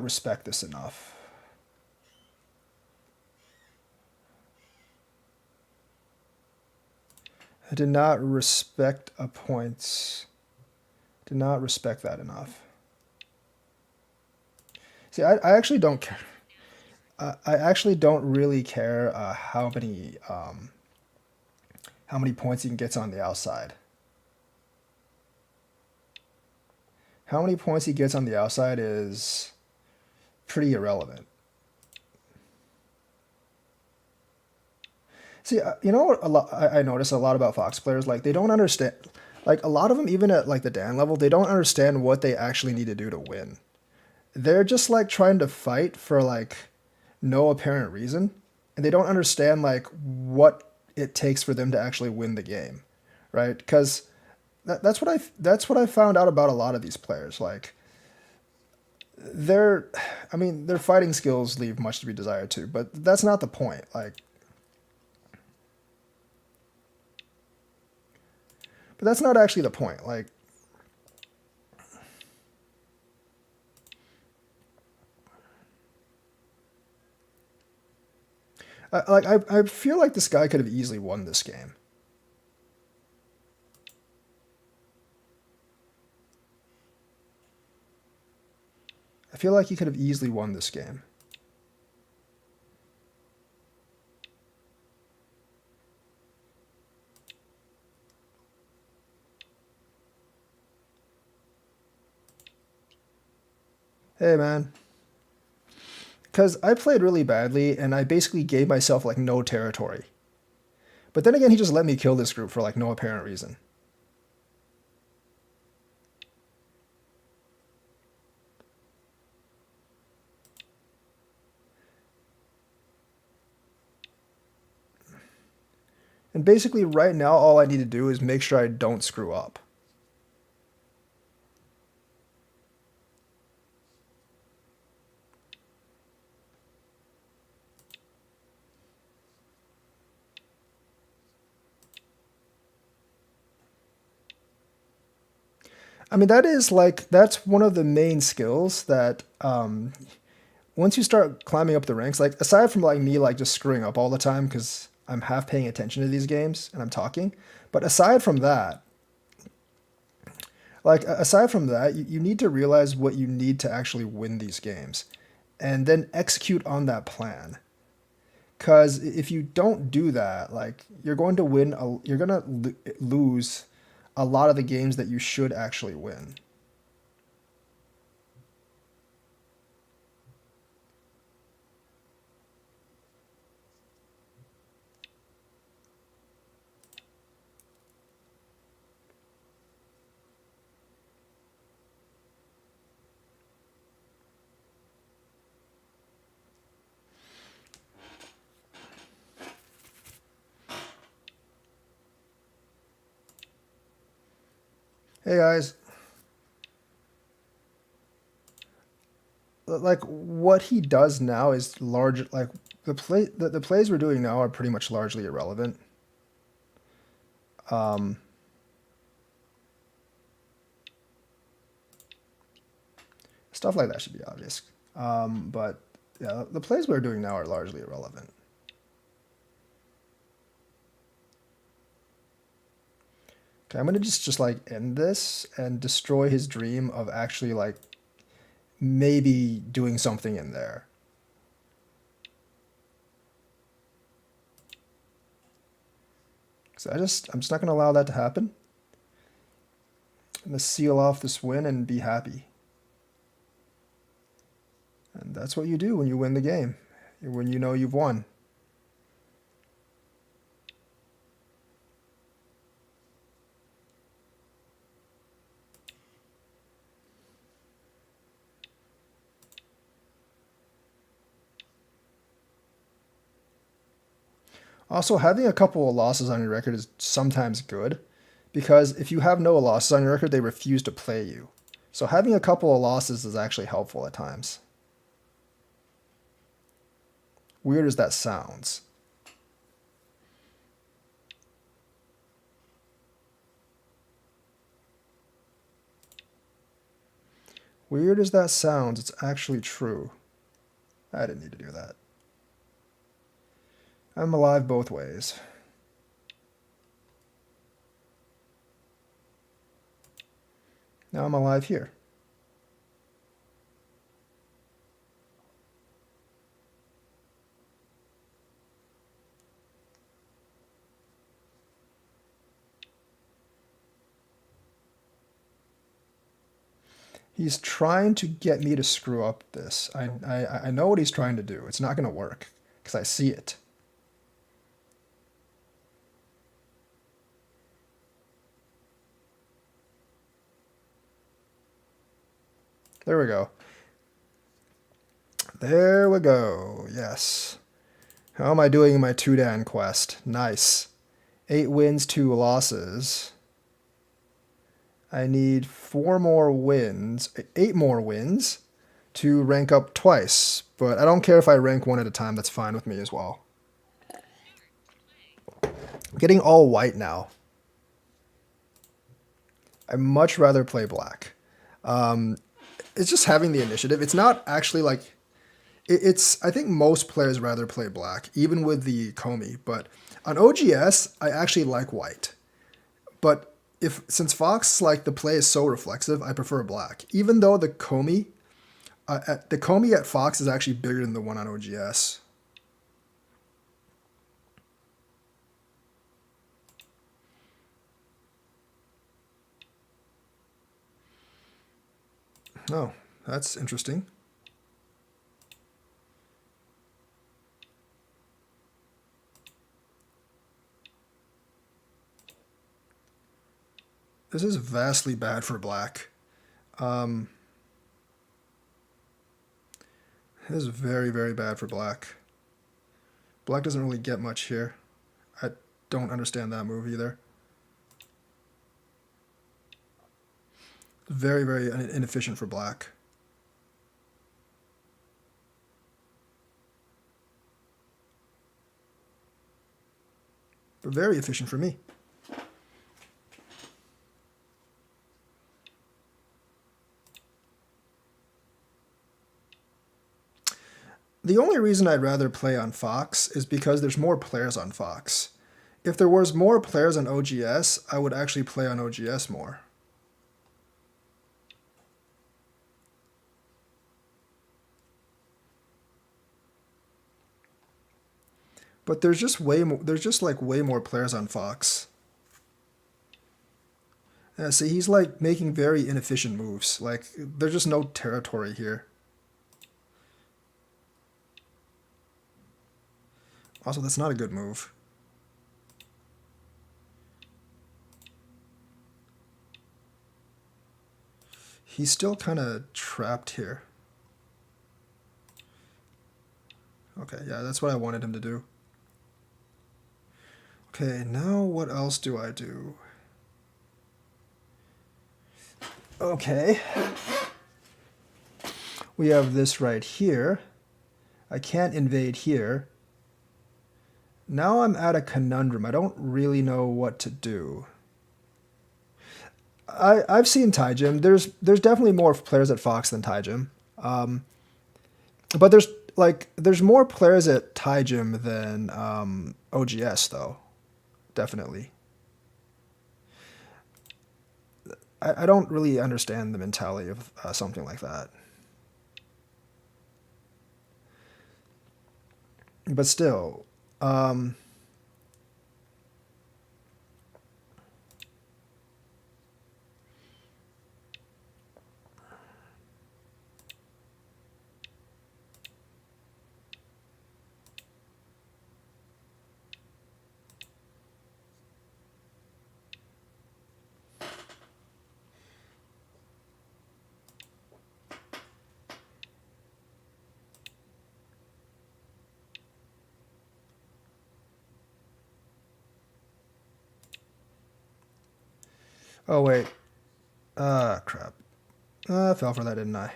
respect this enough. I did not respect a points. Did not respect that enough. See, I actually don't care. I actually don't really care how many points he gets on the outside. How many points he gets on the outside is pretty irrelevant. See, you know what? I notice a lot about Fox players, like they don't understand. Like a lot of them, even at like the Dan level, they don't understand what they actually need to do to win. They're just like trying to fight for like no apparent reason, and they don't understand like what it takes for them to actually win the game, right? Because that's what I found out about a lot of these players. Like their, I mean, their fighting skills leave much to be desired too, but that's not the point. Like, but that's not actually the point. Like, I feel like this guy could have easily won this game. I feel like he could have easily won this game. Hey, man. Because I played really badly, and I basically gave myself, like, no territory. But then again, he just let me kill this group for, like, no apparent reason. And basically, right now, all I need to do is make sure I don't screw up. I mean, that's one of the main skills that once you start climbing up the ranks, like aside from like me like just screwing up all the time because I'm half paying attention to these games and I'm talking, but aside from that, you need to realize what you need to actually win these games and then execute on that plan. Because if you don't do that, like you're going to lose a lot of the games that you should actually win. Hey guys, like what he does now is large. Like the plays we're doing now are pretty much largely irrelevant. Um, Stuff like that should be obvious. But yeah, the plays we're doing now are largely irrelevant. Okay, I'm gonna just like end this and destroy his dream of actually like maybe doing something in there. So I'm just not gonna allow that to happen. I'm gonna seal off this win and be happy. And that's what you do when you win the game, when you know you've won. Also, having a couple of losses on your record is sometimes good because if you have no losses on your record, they refuse to play you. So having a couple of losses is actually helpful at times. Weird as that sounds. Weird as that sounds, it's actually true. I didn't need to do that. I'm alive both ways. Now I'm alive here. He's trying to get me to screw up this. I know what he's trying to do. It's not going to work because I see it. There we go. There we go. Yes. How am I doing in my 2-dan quest? Nice. 8 wins, 2 losses. I need 4 more wins, 8 more wins to rank up twice. But I don't care if I rank one at a time. That's fine with me as well. I'm getting all white now. I'd much rather play black. It's just having the initiative. It's not actually like I think most players rather play black, even with the Komi. But on OGS, I actually like white. But since Fox, like, the play is so reflexive, I prefer black. Even though the Komi at Fox is actually bigger than the one on OGS. Oh, that's interesting. This is vastly bad for black. This is very, very bad for black. Black doesn't really get much here. I don't understand that move either. Very, very inefficient for black. But very efficient for me. The only reason I'd rather play on Fox is because there's more players on Fox. If there was more players on OGS, I would actually play on OGS more. But there's just way more players on Fox. Yeah, see, he's like making very inefficient moves. Like, there's just no territory here. Also, that's not a good move. He's still kind of trapped here. Okay, yeah, that's what I wanted him to do. Okay, now what else do I do? Okay. We have this right here. I can't invade here. Now I'm at a conundrum. I don't really know what to do. I've seen Taijim. There's definitely more players at Fox than Taijim. But there's more players at Taijim than OGS though. Definitely. I don't really understand the mentality of something like that. But still, oh wait. Crap. I fell for that, didn't I?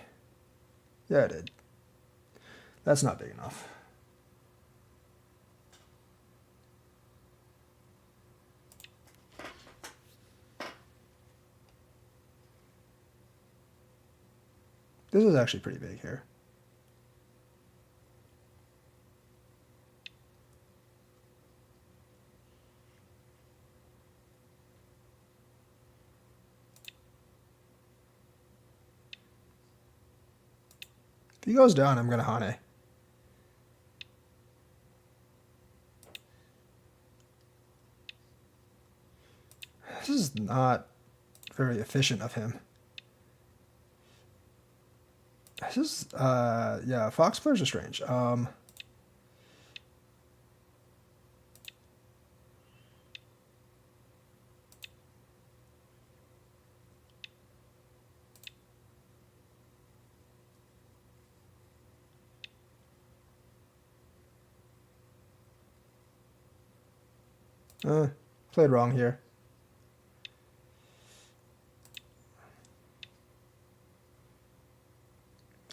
Yeah, I did. That's not big enough. This is actually pretty big here. If he goes down, I'm going to Hane. This is not very efficient of him. This is, yeah, Fox players are strange. Played wrong here.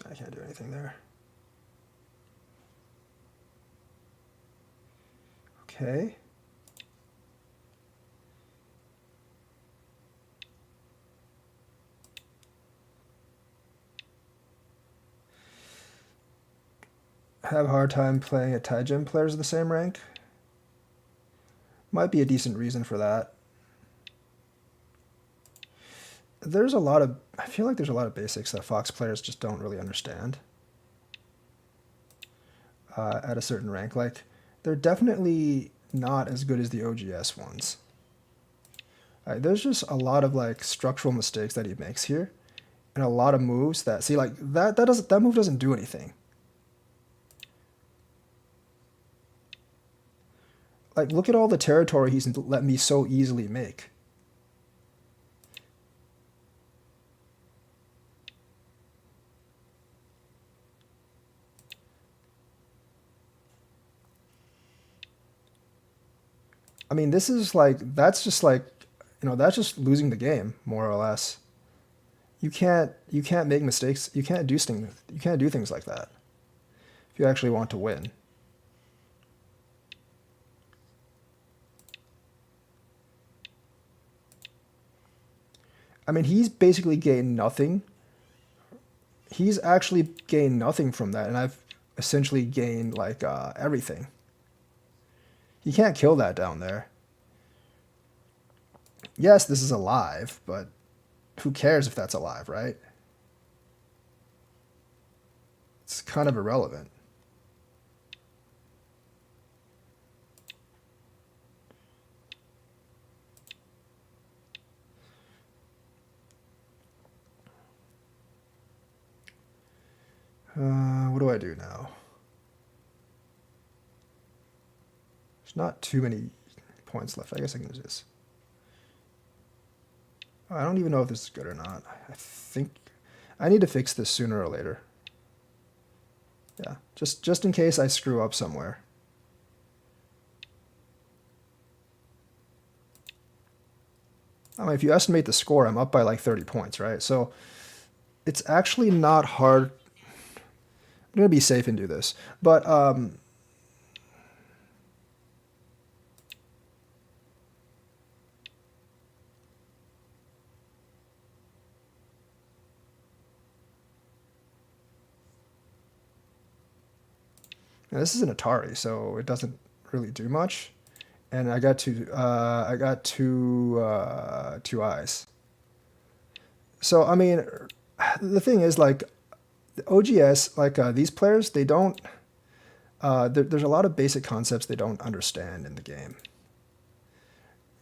I can't do anything there. Okay. have a hard time playing at Taijin players of the same rank. Might be a decent reason for that. There's a lot of, I feel like there's a lot of basics that Fox players just don't really understand at a certain rank. Like, they're definitely not as good as the OGS ones. There's just a lot of like structural mistakes that he makes here, and a lot of moves that, see, like that move doesn't do anything. Like, look at all the territory he's let me so easily make. I mean, this is like, that's just like, you know, that's just losing the game, more or less. You can't make mistakes. You can't do things like that if you actually want to win. I mean, he's basically gained nothing. He's actually gained nothing from that, and I've essentially gained like everything. You can't kill that down there. Yes, this is alive, but who cares if that's alive, right? It's kind of irrelevant. What do I do now? There's not too many points left. I guess I can do this. I don't even know if this is good or not. I think I need to fix this sooner or later. Yeah, just in case I screw up somewhere. I mean, if you estimate the score, I'm up by like 30 points, right? So it's actually not hard. I'm going to be safe and do this. But now this is an Atari, so it doesn't really do much. And I got two eyes. So I mean, the thing is, like, the OGS, like these players, they don't. There's a lot of basic concepts they don't understand in the game.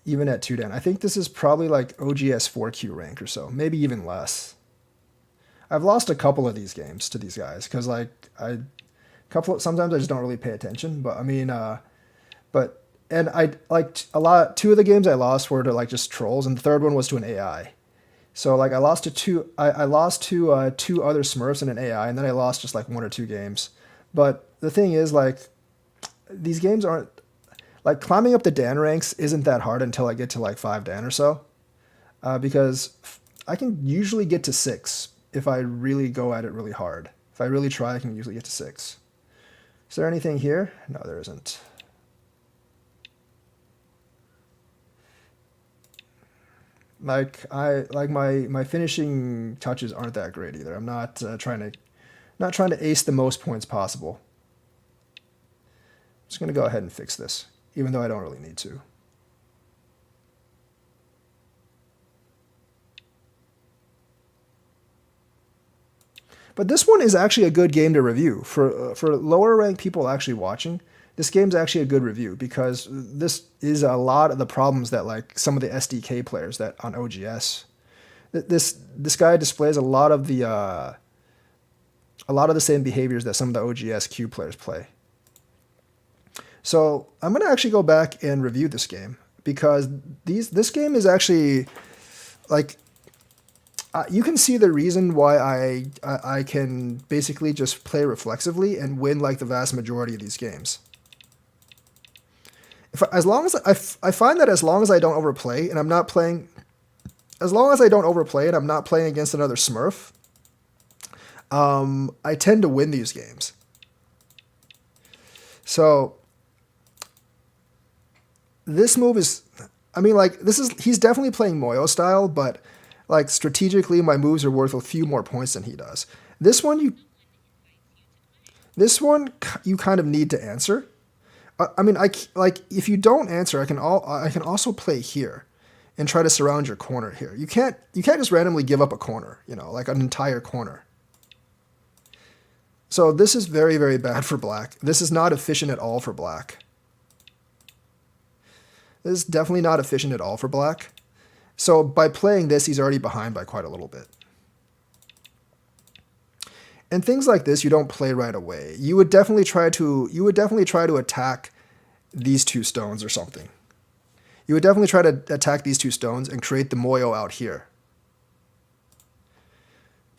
Even at 2 Dan, I think this is probably like OGS 4Q rank or so, maybe even less. I've lost a couple of these games to these guys because like sometimes I just don't really pay attention. But I mean, and I like two of the games I lost were to like just trolls, and the third one was to an AI. So like I lost to two other Smurfs and an AI, and then I lost just like 1 or 2 games. But the thing is, like, these games aren't, like, climbing up the Dan ranks isn't that hard until I get to like 5 Dan or so, because I can usually get to 6 if I really go at it really hard. If I really try, I can usually get to 6. Is there anything here? No, there isn't. Like my finishing touches aren't that great either. I'm not trying to ace the most points possible. I'm just gonna go ahead and fix this, even though I don't really need to. But this one is actually a good game to review for lower ranked people actually watching. This game's actually a good review because this is a lot of the problems that like some of the SDK players that on OGS. This guy displays a lot of the same behaviors that some of the OGS Q players play. So I'm gonna actually go back and review this game because this game is actually like you can see the reason why I can basically just play reflexively and win like the vast majority of these games. As long as I find that as long as I don't overplay and I'm not playing, as long as I don't overplay and I'm not playing against another Smurf, I tend to win these games. So this move is, I mean, like he's definitely playing Moyo style, but like strategically, my moves are worth a few more points than he does. This one This one you kind of need to answer. I mean, like if you don't answer, I can also play here, and try to surround your corner here. You can't just randomly give up a corner, you know, like an entire corner. So this is very, very bad for black. This is not efficient at all for black. This is definitely not efficient at all for black. So by playing this, he's already behind by quite a little bit. And things like this, you don't play right away. You would definitely try to attack these two stones or something. You would definitely try to attack these two stones and create the moyo out here.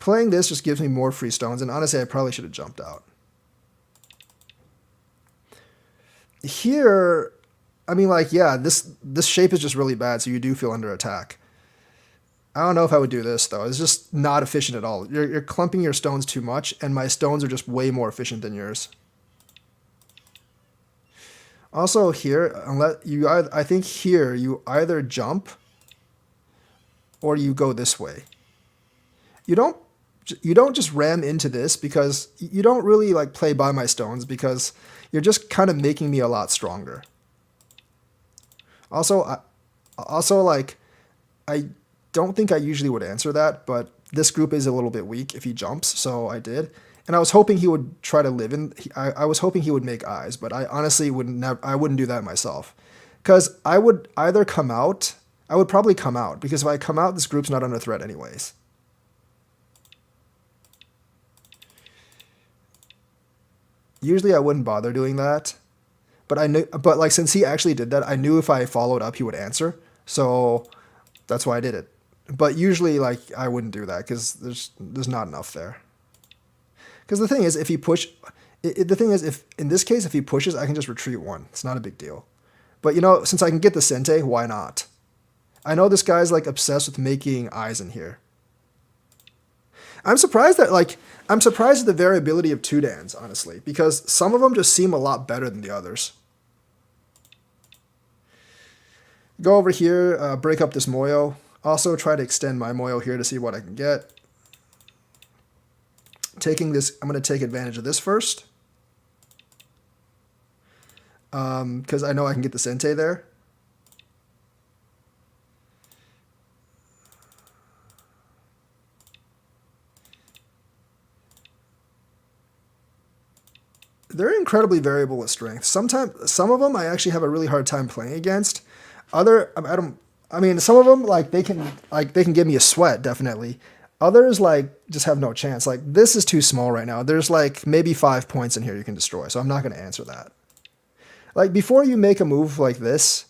Playing this just gives me more free stones, and honestly, I probably should have jumped out. Here, I mean, like, yeah, this shape is just really bad, so you do feel under attack. I don't know if I would do this, though. It's just not efficient at all. You're clumping your stones too much, and my stones are just way more efficient than yours. Also here, I think here you either jump or you go this way. You don't just ram into this, because you don't really like play by my stones, because you're just kind of making me a lot stronger. Also like, I don't think I usually would answer that, but this group is a little bit weak if he jumps, so I did. And I was hoping he would try to live in. I was hoping he would make eyes, but I honestly I wouldn't do that myself, because I would either come out. I would probably come out, because if I come out, this group's not under threat anyways. Usually I wouldn't bother doing that, but but like, since he actually did that, I knew if I followed up, he would answer. So that's why I did it. But usually, like, I wouldn't do that, because there's not enough there. Because the thing is, if he if in this case, if he pushes, I can just retreat one. It's not a big deal. But you know, since I can get the Sente, why not? I know this guy's like obsessed with making eyes in here. I'm surprised at the variability of two Dans, honestly, because some of them just seem a lot better than the others. Go over here, break up this moyo. Also try to extend my moyo here to see what I can get. Taking this, I'm going to take advantage of this first, because I know I can get the Sente there. They're incredibly variable with strength. Sometimes, some of them I actually have a really hard time playing against. I mean, some of them, like, they can give me a sweat, definitely. Others, like, just have no chance. Like, this is too small right now. There's, like, maybe 5 points in here you can destroy, so I'm not going to answer that. Like, before you make a move like this,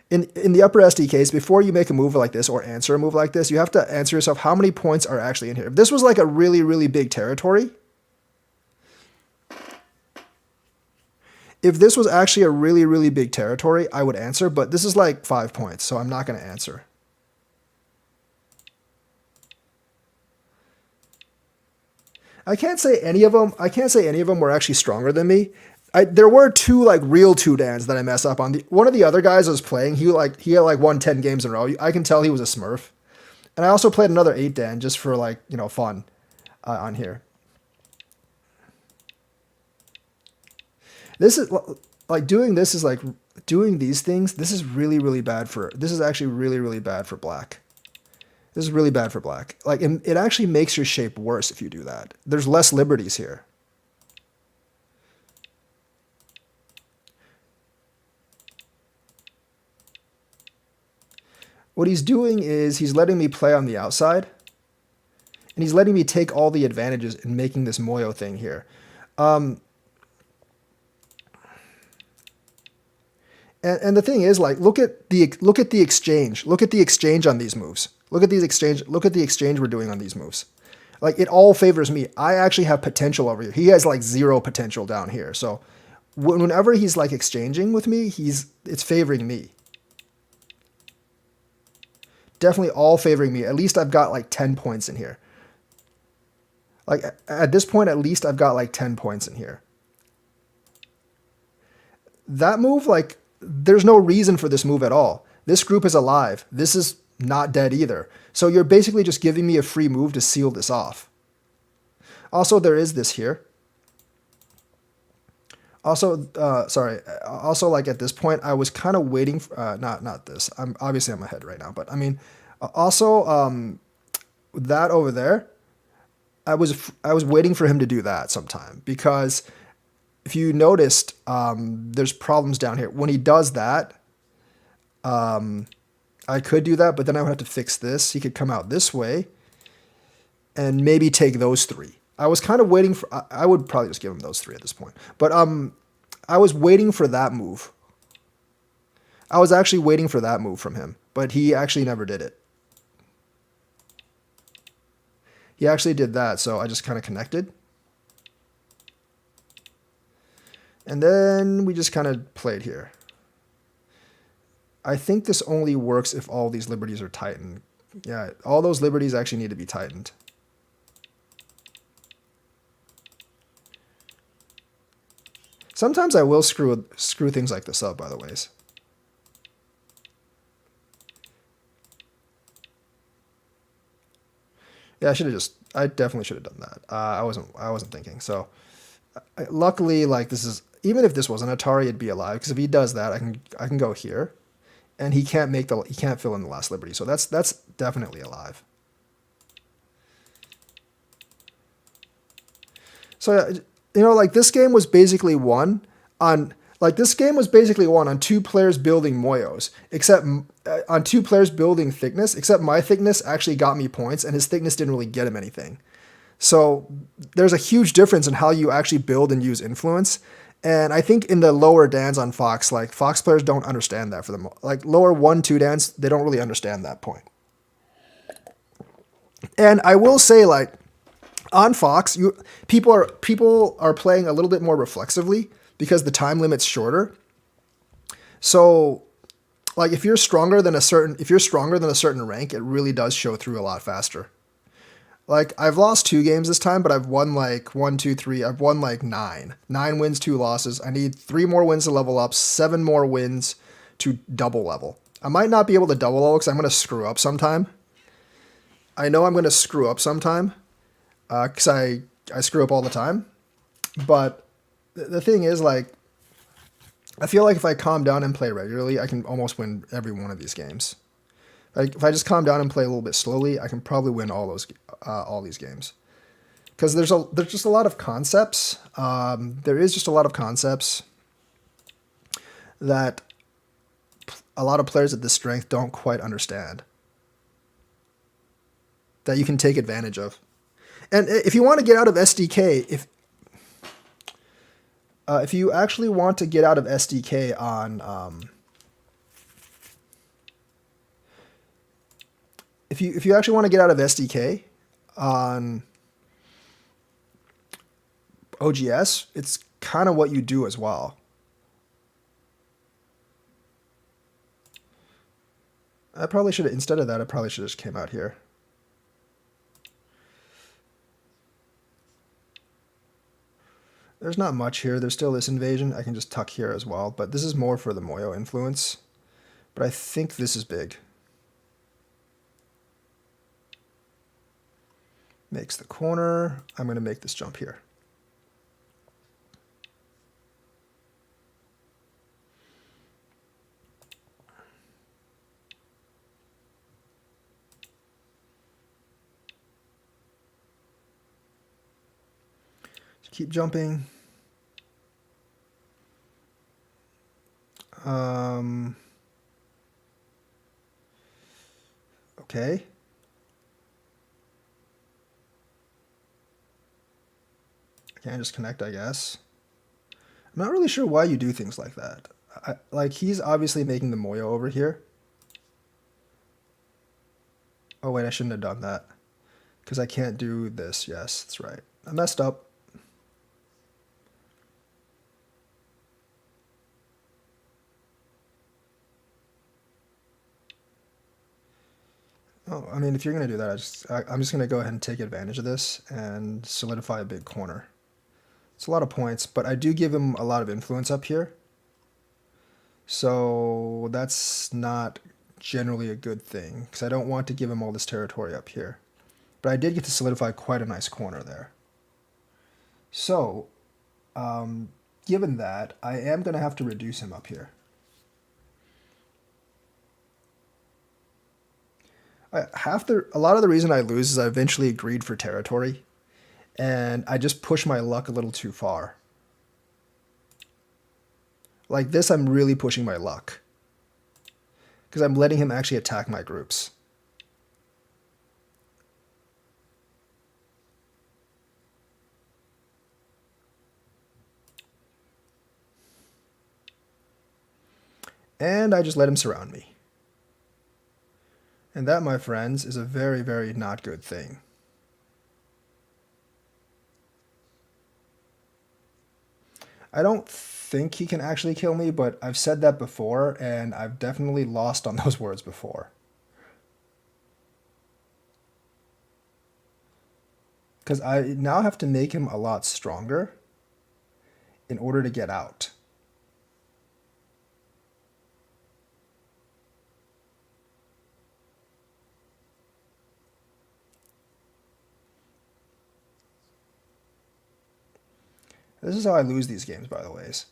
in the upper SD case, before you make a move like this or answer a move like this, you have to answer yourself how many points are actually in here. If this was, like, a really, really big territory, if this was actually a really, really big territory, I would answer, but this is like 5 points, so I'm not going to answer. I can't say any of them were actually stronger than me. There were two, like, real two Dans that I messed up on. One of the other guys I was playing, he had won 10 games in a row. I can tell he was a smurf. And I also played another 8 Dan just for, like, you know, fun on here. This is like, doing this is like doing these things. This is really, really bad for, this is actually really, really bad for black. This is really bad for black. Like, it actually makes your shape worse if you do that. There's less liberties here. What he's doing is he's letting me play on the outside, and he's letting me take all the advantages in making this moyo thing here. And the thing is, like, look at the exchange. Look at the exchange on these moves. Look at the exchange we're doing on these moves. Like, it all favors me. I actually have potential over here. He has like 0 potential down here. So whenever he's like exchanging with me, it's favoring me. Definitely all favoring me. At least I've got like 10 points in here. Like, at this point, at least I've got like 10 points in here. That move, like, there's no reason for this move at all. This group is alive. This is not dead either. So you're basically just giving me a free move to seal this off. Also, there is this here. Also, sorry. Also, like at this point, I was kind of waiting for not this. I'm obviously on my head right now, but I mean, also that over there. I was waiting for him to do that sometime because if you noticed, there's problems down here. When he does that, I could do that, but then I would have to fix this. He could come out this way and maybe take those three. I was kind of waiting for. I would probably just give him those three at this point, but I was waiting for that move. I was actually waiting for that move from him, but he actually never did it. He actually did that, so I just kind of connected. And then we just kind of played here. I think this only works if all these liberties are tightened. Yeah, all those liberties actually need to be tightened. Sometimes I will screw things like this up, by the ways. Yeah, I definitely should have done that. I wasn't thinking. So, luckily, like this is, even if this wasn't Atari, it'd be alive. Because if he does that, I can go here, and he can't fill in the last liberty. So that's definitely alive. So like this game was basically won on two players building moyos, except on two players building thickness, except my thickness actually got me points and his thickness didn't really get him anything. So there's a huge difference in how you actually build and use influence. And I think in the lower dans on Fox, like Fox players don't understand that for them. Like lower 1-2 dans, they don't really understand that point. And I will say, like, on Fox, people are playing a little bit more reflexively because the time limit's shorter. So, like if you're stronger than a certain rank, it really does show through a lot faster. Like I've lost 2 games this time, but I've won like 1, 2, 3. I've won like 9 wins, 2 losses. I need 3 more wins to level up, 7 more wins to double level. I might not be able to double level because I'm going to screw up sometime. I know I'm going to screw up sometime. Because I screw up all the time. But the thing is, like, I feel like if I calm down and play regularly, I can almost win every one of these games. Like, if I just calm down and play a little bit slowly, I can probably win all these games. Because there's just a lot of concepts. There is just a lot of concepts that a lot of players at this strength don't quite understand. That you can take advantage of. And if you want to get out of SDK, if you actually want to get out of SDK on, if you actually want to get out of SDK on OGS, it's kind of what you do as well. Instead of that, I probably should have just came out here. There's not much here. There's still this invasion. I can just tuck here as well. But this is more for the Moyo influence. But I think this is big. Makes the corner. I'm going to make this jump here. Keep jumping. Okay. I can't just connect, I guess. I'm not really sure why you do things like that. Like, he's obviously making the Moyo over here. Oh, wait, I shouldn't have done that. Because I can't do this. Yes, that's right. I messed up. Oh, I mean, if you're going to do that, I'm just going to go ahead and take advantage of this and solidify a big corner. It's a lot of points, but I do give him a lot of influence up here. So that's not generally a good thing, because I don't want to give him all this territory up here. But I did get to solidify quite a nice corner there. So, given that, I am going to have to reduce him up here. A lot of the reason I lose is I eventually agreed for territory, and I just push my luck a little too far. Like this, I'm really pushing my luck, because I'm letting him actually attack my groups. And I just let him surround me. And that, my friends, is a very, very not good thing. I don't think he can actually kill me, but I've said that before, and I've definitely lost on those words before. Because I now have to make him a lot stronger in order to get out. This is how I lose these games, by the ways.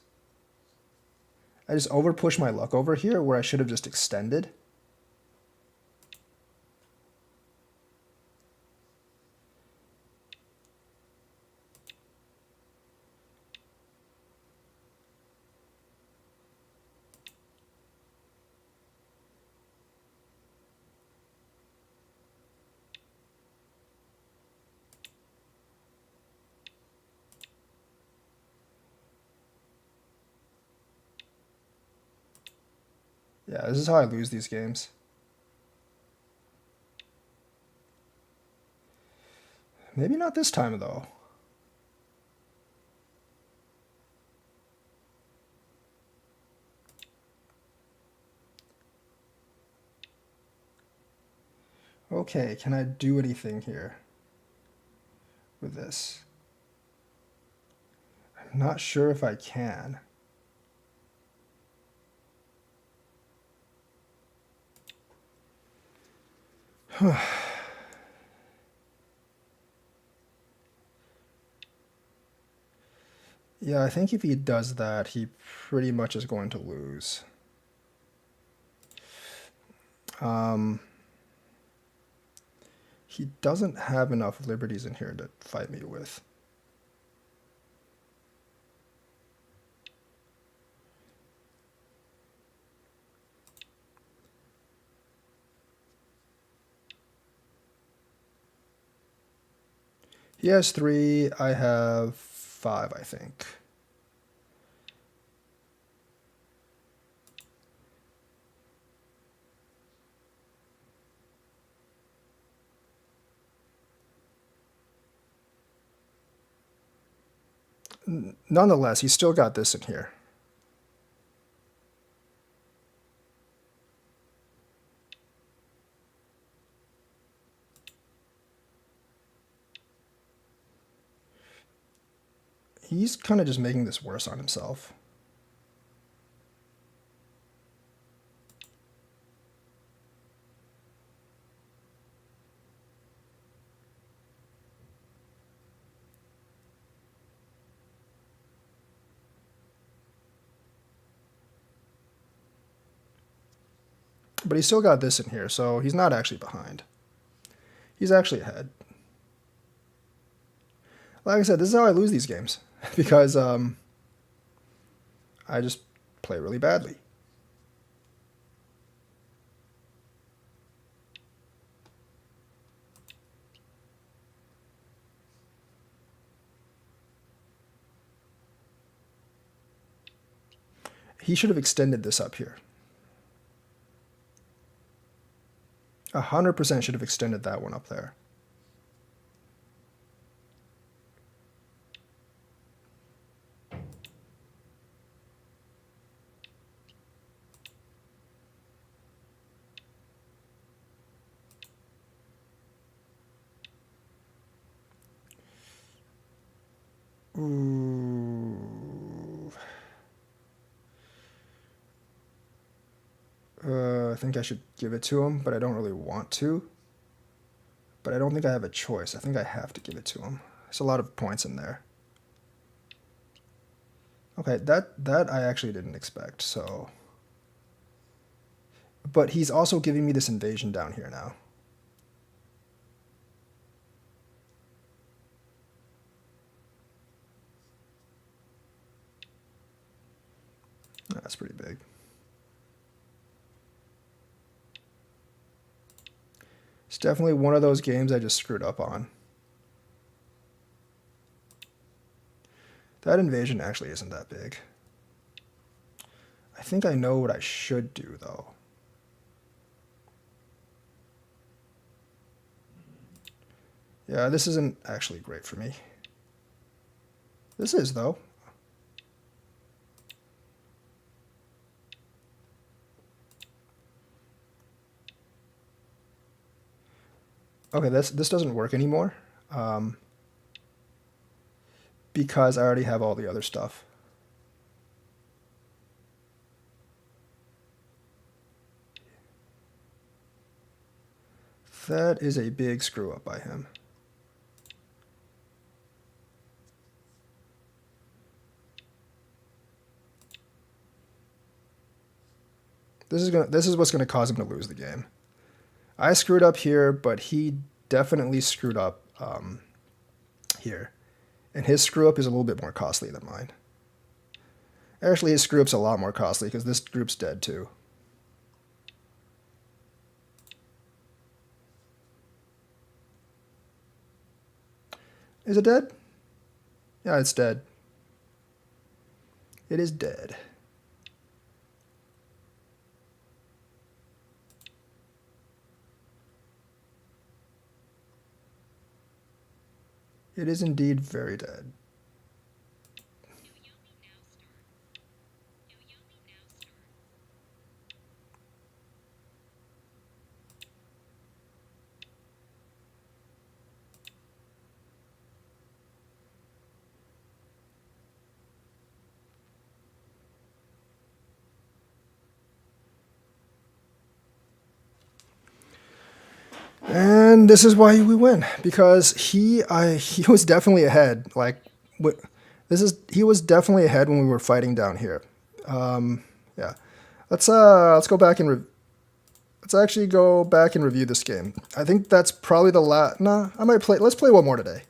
I just overpush my luck over here where I should have just extended. Yeah, this is how I lose these games. Maybe not this time, though. Okay, can I do anything here with this? I'm not sure if I can. Yeah, I think if he does that, he pretty much is going to lose. He doesn't have enough liberties in here to fight me with. He has 3, I have 5, I think. Nonetheless, he's still got this in here. He's kind of just making this worse on himself. But he's still got this in here, so he's not actually behind. He's actually ahead. Like I said, this is how I lose these games. Because I just play really badly. He should have extended this up here. 100% should have extended that one up there. Ooh. I think I should give it to him, but I don't really want to. But I don't think I have a choice. I think I have to give it to him. There's a lot of points in there. Okay, that I actually didn't expect, so... But he's also giving me this invasion down here now. That's pretty big. It's definitely one of those games I just screwed up on. That invasion actually isn't that big. I think I know what I should do, though. Yeah, this isn't actually great for me. This is, though. Okay, this doesn't work anymore. Because I already have all the other stuff. That is a big screw up by him. This is what's gonna cause him to lose the game. I screwed up here, but he definitely screwed up here. And his screw up is a little bit more costly than mine. Actually, his screw up's a lot more costly because this group's dead too. Is it dead? Yeah, it's dead. It is dead. It is indeed very dead. And this is why we win, because he was definitely ahead. Like, he was definitely ahead when we were fighting down here. Yeah, let's go back and let's actually go back and review this game. I think that's probably the last. Nah, I might play. Let's play one more today.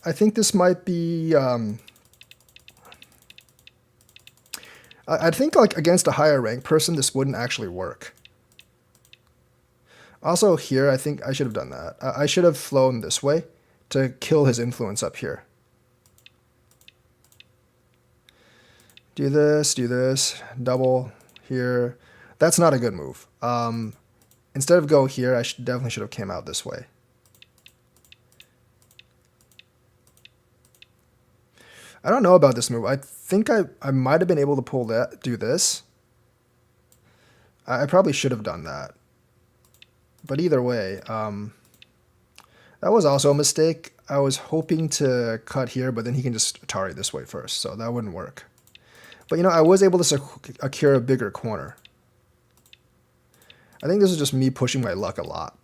I think this might be. I think like against a higher rank person, this wouldn't actually work. Also here, I think I should have done that. I should have flown this way to kill his influence up here. Do this, double here. That's not a good move. Instead of go here, I definitely should have came out this way. I don't know about this move. I think I might have been able to do this. I probably should have done that. But either way, that was also a mistake. I was hoping to cut here, but then he can just Atari this way first, so that wouldn't work. But you know, I was able to secure a bigger corner. I think this is just me pushing my luck a lot.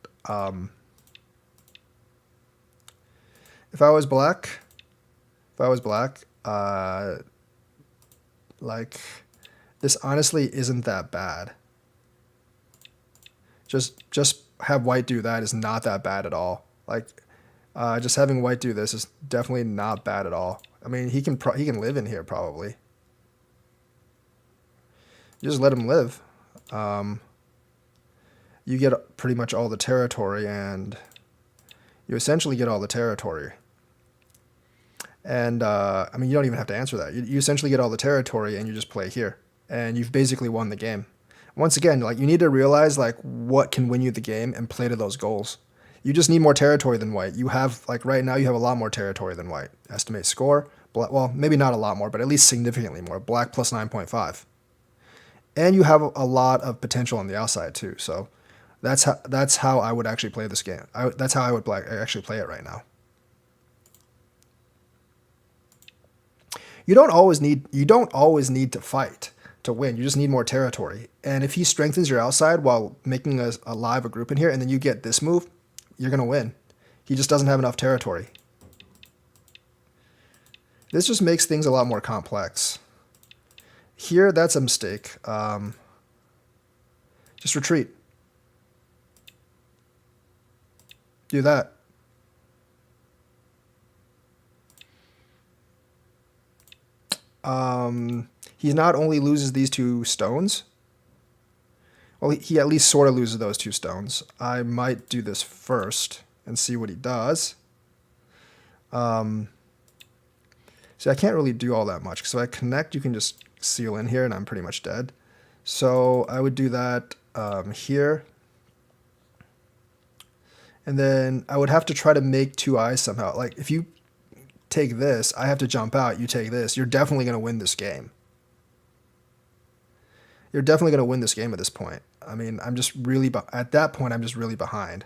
If I was black, like, this honestly isn't that bad. Just have white do that is not that bad at all. Like, just having white do this is definitely not bad at all. I mean, he can live in here probably. You just let him live. You get pretty much all the territory, and you essentially get all the territory. And I mean, you don't even have to answer that. You essentially get all the territory, and you just play here, and you've basically won the game. Once again, like, you need to realize like what can win you the game and play to those goals. You just need more territory than white. You have, like, right now you have a lot more territory than white. Estimate score. Well, maybe not a lot more, but at least significantly more. Black plus 9.5. And you have a lot of potential on the outside too. So that's how I would actually play this game. That's how I would actually play it right now. You don't always need to fight to win. You just need more territory. And if he strengthens your outside while making a group in here, and then you get this move, you're going to win. He just doesn't have enough territory. This just makes things a lot more complex. here, that's a mistake. Just retreat. Do that. He not only loses these 2 stones, well, he at least sort of loses those 2 stones. I might do this first and see what he does. See, I can't really do all that much. So I connect, you can just seal in here, and I'm pretty much dead. So I would do that here. And then I would have to try to make 2 eyes somehow. Like, if you take this, I have to jump out, you take this, you're definitely going to win this game. You're definitely going to win this game at this point. I mean, I'm just really, at that point, I'm just really behind.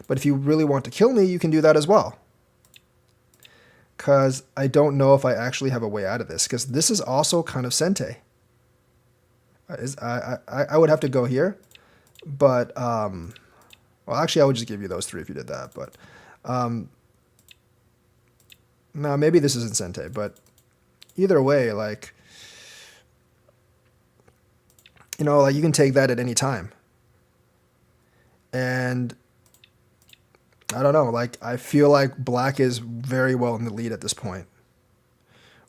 But if you really want to kill me, you can do that as well. Because I don't know if I actually have a way out of this. Because this is also kind of Sente. I would have to go here. But, well, actually, I would just give you those 3 if you did that. But, no, maybe this isn't Sente. But either way, like, you know, like, you can take that at any time. And I don't know, like, I feel like black is very well in the lead at this point.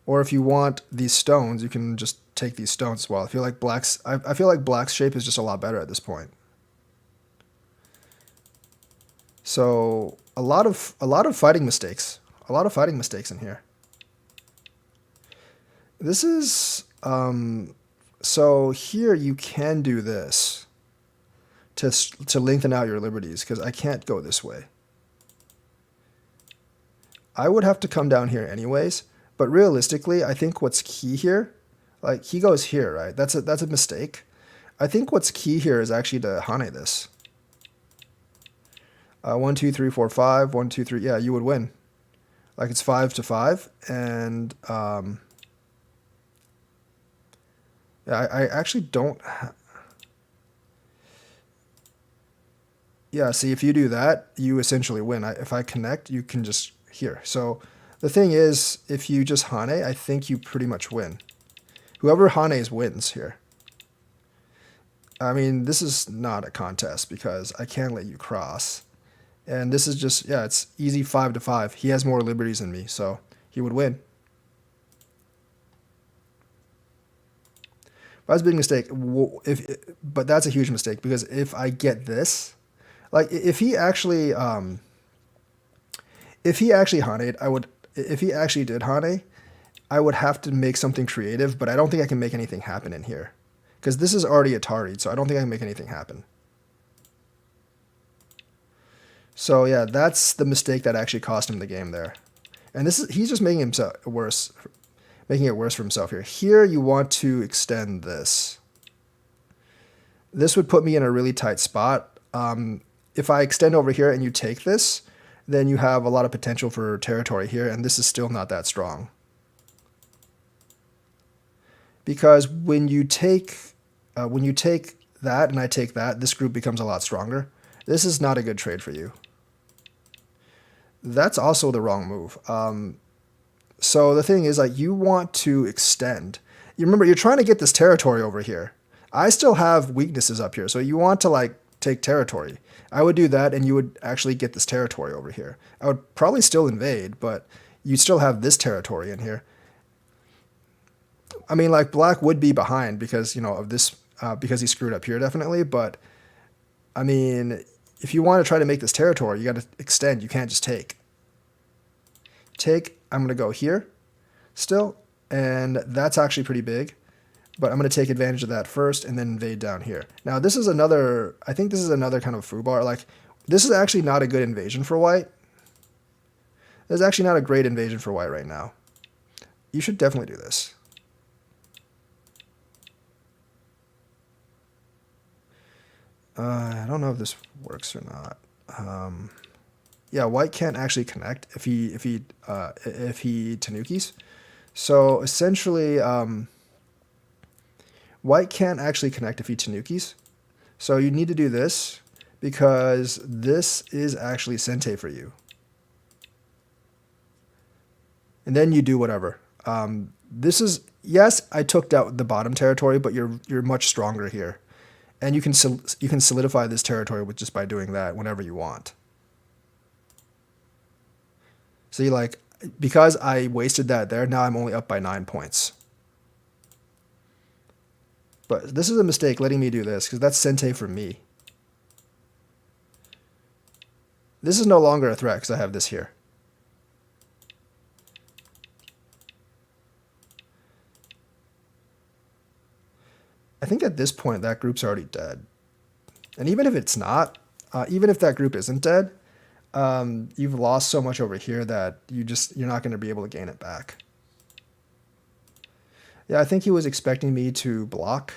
Or if you want these stones, you can just take these stones as well. I feel like black's shape is just a lot better at this point. So a lot of fighting mistakes. A lot of fighting mistakes in here. This is so here you can do this to lengthen out your liberties, because I can't go this way. I would have to come down here anyways, but realistically, I think what's key here, like, he goes here, right? That's a mistake. I think what's key here is actually to Hane this. 1, 2, 3, 4, 5. 1, 2, 3. Yeah, you would win. Like, it's 5 to 5, and yeah, I actually don't. Yeah, see, if you do that, you essentially win. If I connect, you can just here. So the thing is, if you just Hane, I think you pretty much win. Whoever Hanes wins here. I mean, this is not a contest because I can't let you cross. And this is just, yeah, it's easy 5 to 5. He has more liberties than me, so he would win. That's a big mistake. But that's a huge mistake, because if I get this, like, if he actually Haned, if he actually did Hane, I would have to make something creative, but I don't think I can make anything happen in here. Because this is already Atari, so I don't think I can make anything happen. So yeah, that's the mistake that actually cost him the game there. And he's just making himself worse, making it worse for himself here. Here you want to extend this. This would put me in a really tight spot. If I extend over here and you take this, then you have a lot of potential for territory here, and this is still not that strong. Because when you take that and I take that, this group becomes a lot stronger. This is not a good trade for you. That's also the wrong move. So the thing is, like, you want to extend. You remember, you're trying to get this territory over here. I still have weaknesses up here, so you want to, like, take territory. I would do that, and you would actually get this territory over here. I would probably still invade, but you'd still have this territory in here. I mean, like, black would be behind because, you know, of this, because he screwed up here, definitely. But, I mean, if you want to try to make this territory, you got to extend. You can't just take. I'm going to go here still, and that's actually pretty big. But I'm going to take advantage of that first and then invade down here. Now, this is another, I think this is another kind of foobar. Like, this is actually not a good invasion for white. This is actually not a great invasion for white right now. You should definitely do this. I don't know if this works or not. Yeah, white can't actually connect if he tanukis. So essentially, white can't actually connect if he tanukis. So you need to do this because this is actually Sente for you. And then you do whatever. This is, yes, I took out the bottom territory, but you're much stronger here. And you can solidify this territory with just by doing that whenever you want. See, like, because I wasted that there, now I'm only up by 9 points. But this is a mistake letting me do this, because that's Sente for me. This is no longer a threat because I have this here. I think at this point that group's already dead. And even if it's not, even if that group isn't dead, you've lost so much over here that you're not going to be able to gain it back. Yeah, I think he was expecting me to block.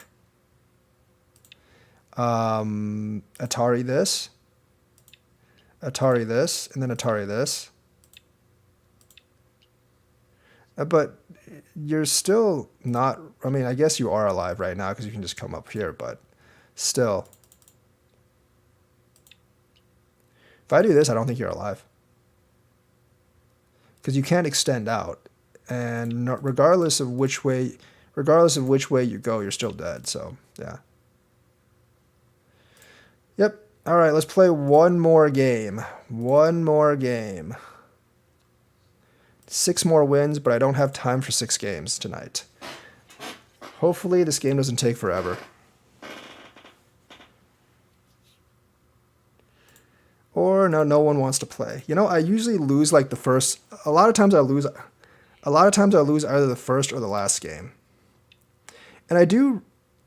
Atari this, and then Atari this. But you're still not, I mean, I guess you are alive right now because you can just come up here, but still. If I do this, I don't think you're alive. Because you can't extend out. And regardless of which way you go, you're still dead, so yeah. Yep. All right, let's play one more game. 6 more wins, but I don't have time for 6 games tonight. Hopefully this game doesn't take forever. Or no one wants to play. You know, I usually lose like the first, a lot of times I lose either the first or the last game. And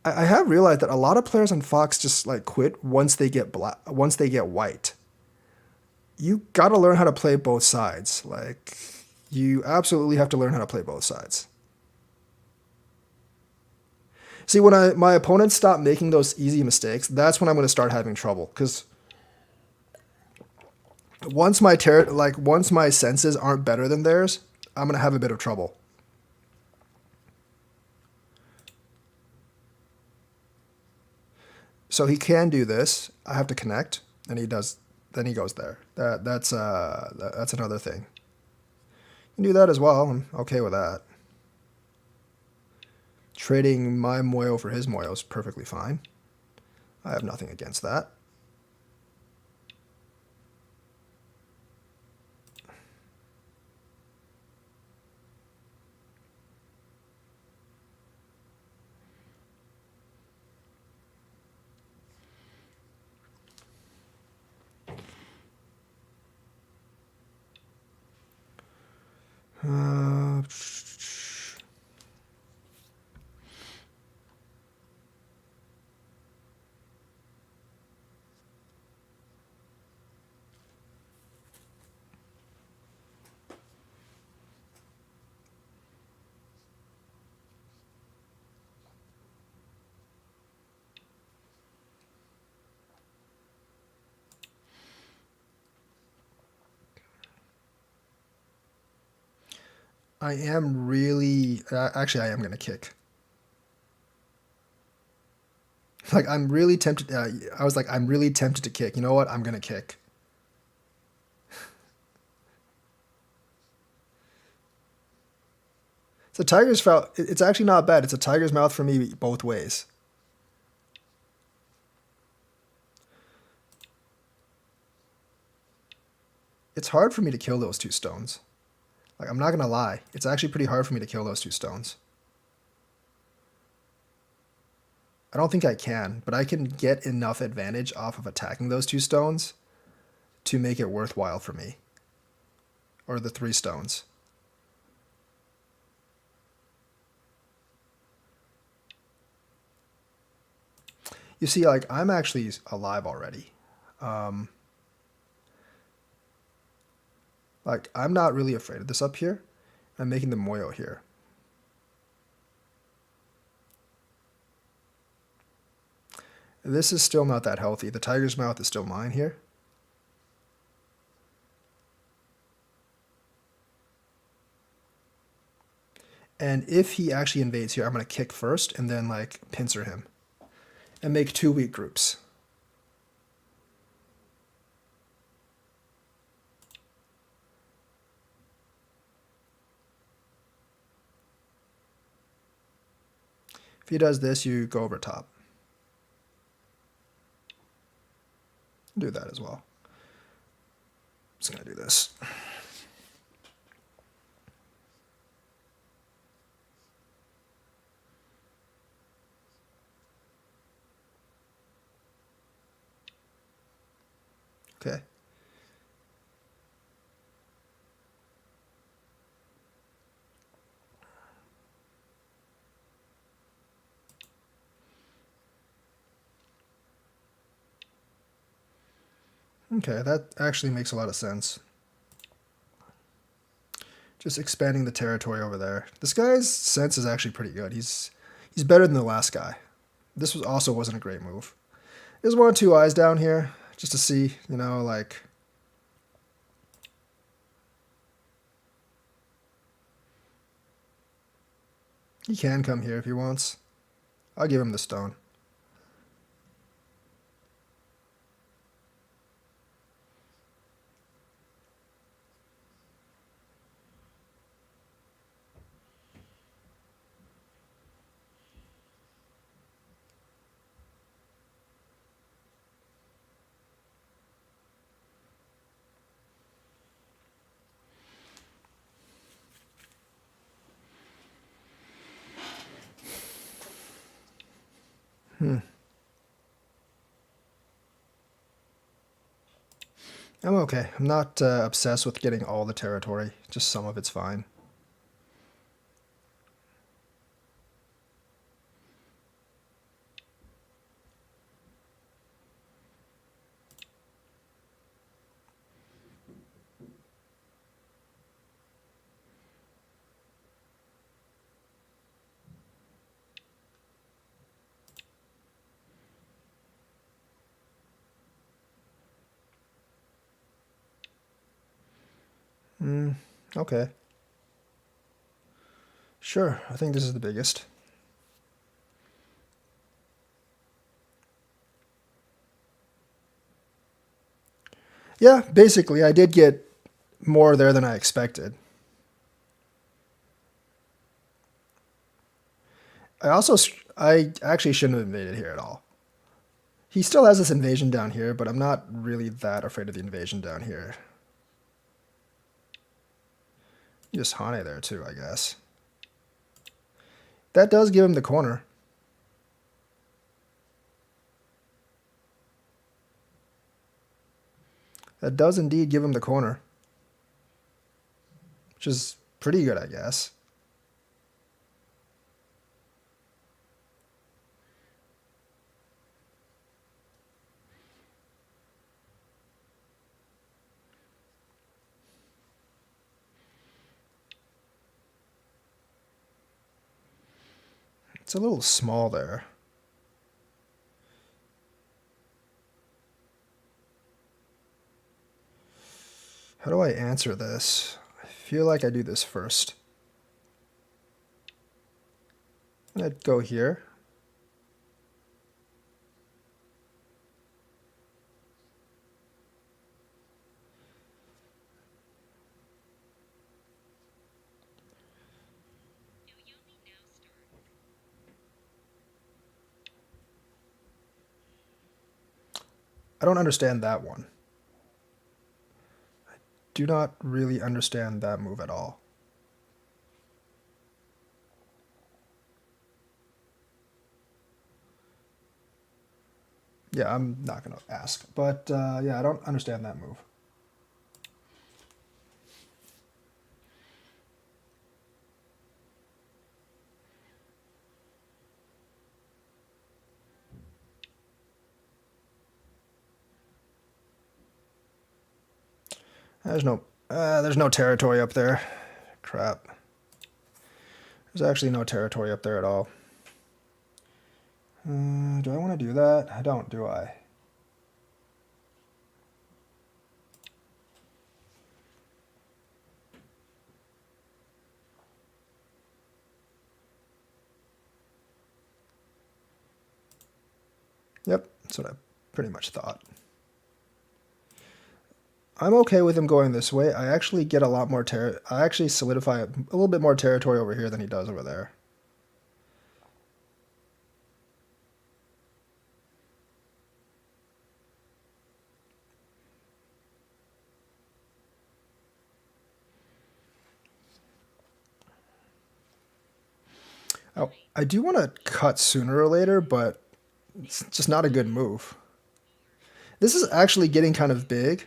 I have realized that a lot of players on Fox just like quit once they get white. You got to learn how to play both sides. Like, you absolutely have to learn how to play both sides. See, when my opponents stop making those easy mistakes, that's when I'm going to start having trouble. Because once my senses aren't better than theirs, I'm going to have a bit of trouble. So he can do this. I have to connect, and he does. Then he goes there. That's another thing. You can do that as well. I'm okay with that. Trading my Moyo for his Moyo is perfectly fine. I have nothing against that. I am really, actually, I am going to kick. Like, I'm really tempted. I was like, I'm really tempted to kick. You know what? I'm going to kick. It's a tiger's mouth. It's actually not bad. It's a tiger's mouth for me both ways. It's hard for me to kill those 2 stones. Like, I'm not going to lie. It's actually pretty hard for me to kill those 2 stones. I don't think I can, but I can get enough advantage off of attacking those 2 stones to make it worthwhile for me. Or the 3 stones. You see, like, I'm actually alive already. Like, I'm not really afraid of this up here. I'm making the Moyo here. This is still not that healthy. The tiger's mouth is still mine here. And if he actually invades here, I'm going to kick first and then, like, pincer him. And make 2 weak groups. If he does this, you go over top. Do that as well. Just gonna do this. Okay. Okay, that actually makes a lot of sense. Just expanding the territory over there. This guy's sense is actually pretty good. He's better than the last guy. This also wasn't a great move. There's 1 or 2 eyes down here, just to see, you know, like... He can come here if he wants. I'll give him the stone. I'm okay. I'm not obsessed with getting all the territory. Just some of it's fine. Okay. Sure, I think this is the biggest. Yeah, basically, I did get more there than I expected. I actually shouldn't have invaded here at all. He still has this invasion down here, but I'm not really that afraid of the invasion down here. Just Hane there too, I guess. That does give him the corner. That does indeed give him the corner. Which is pretty good, I guess. It's a little small there. How do I answer this? I feel like I do this first. I'd go here. I don't understand that one. I do not really understand that move at all. Yeah, I'm not going to ask. But yeah, I don't understand that move. There's no territory up there. Crap. There's actually no territory up there at all. Do I want to do that? I don't, do I? Yep, that's what I pretty much thought. I'm okay with him going this way. I actually get a lot more I actually solidify a little bit more territory over here than he does over there. Oh, I do want to cut sooner or later, but it's just not a good move. This is actually getting kind of big.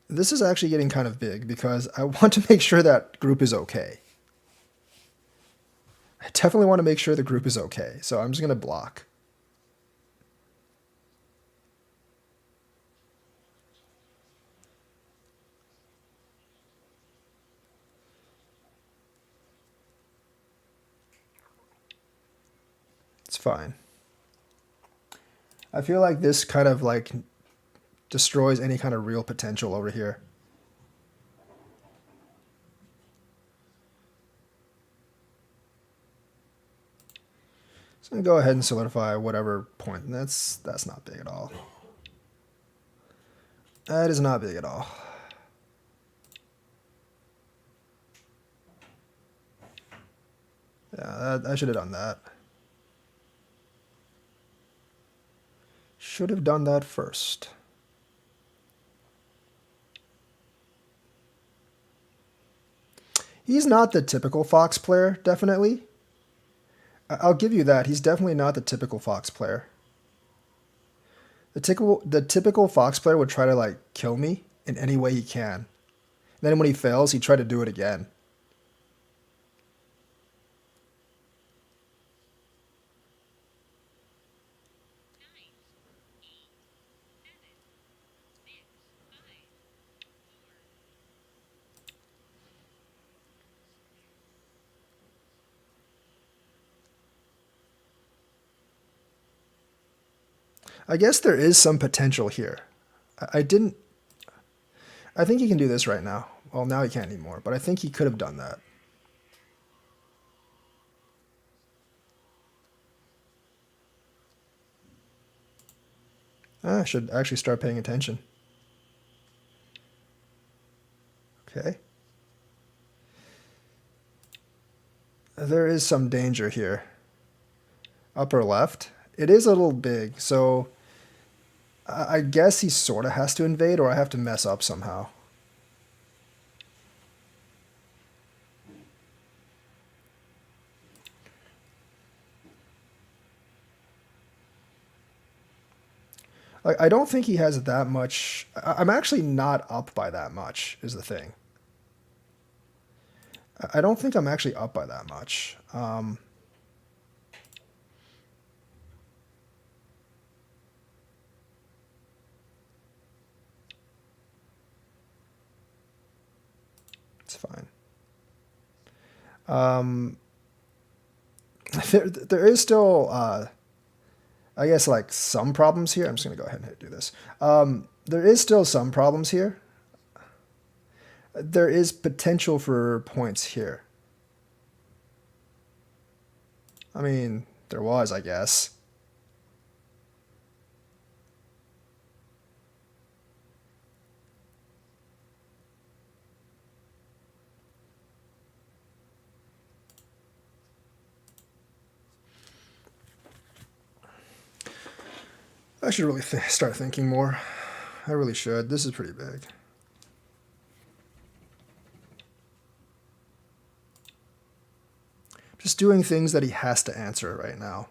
This is actually getting kind of big because I want to make sure that group is okay. I definitely want to make sure the group is okay, so I'm just going to block. It's fine. I feel like this kind of like destroys any kind of real potential over here. So I'm going to go ahead and solidify whatever point. And that's not big at all. That is not big at all. Yeah, I should have done that. Should have done that first. He's not the typical Fox player, definitely. I'll give you that. He's definitely not the typical Fox player. The typical Fox player would try to like kill me in any way he can. And then when he fails, he try to do it again. I guess there is some potential here. I think he can do this right now. Well, now he can't anymore, but I think he could have done that. I should actually start paying attention. Okay. There is some danger here. Upper left. It is a little big, so I guess he sort of has to invade, or I have to mess up somehow. I don't think he has that much. I'm actually not up by that much, is the thing. I don't think I'm actually up by that much. It's fine. There is still, I guess, like some problems here. I'm just going to go ahead and do this. There is still some problems here. There is potential for points here. I mean, there was, I guess. I should really start thinking more. I really should. This is pretty big. Just doing things that he has to answer right now.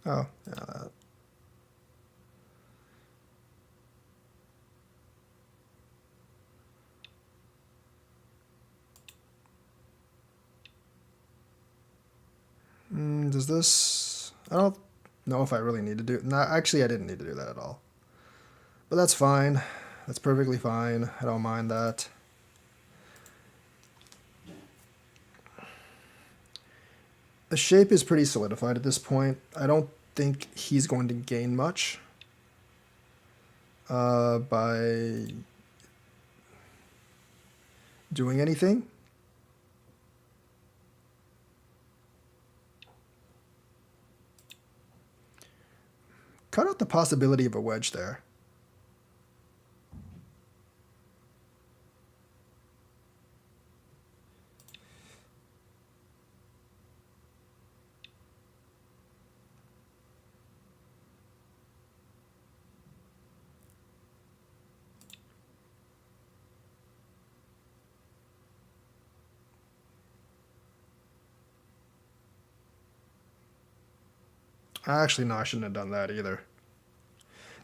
Oh, yeah, that. Does this... I don't know if I really need to do... No, actually, I didn't need to do that at all. But that's fine. That's perfectly fine. I don't mind that. The shape is pretty solidified at this point. I don't think he's going to gain much by doing anything. Cut out the possibility of a wedge there. Actually, no, I shouldn't have done that either.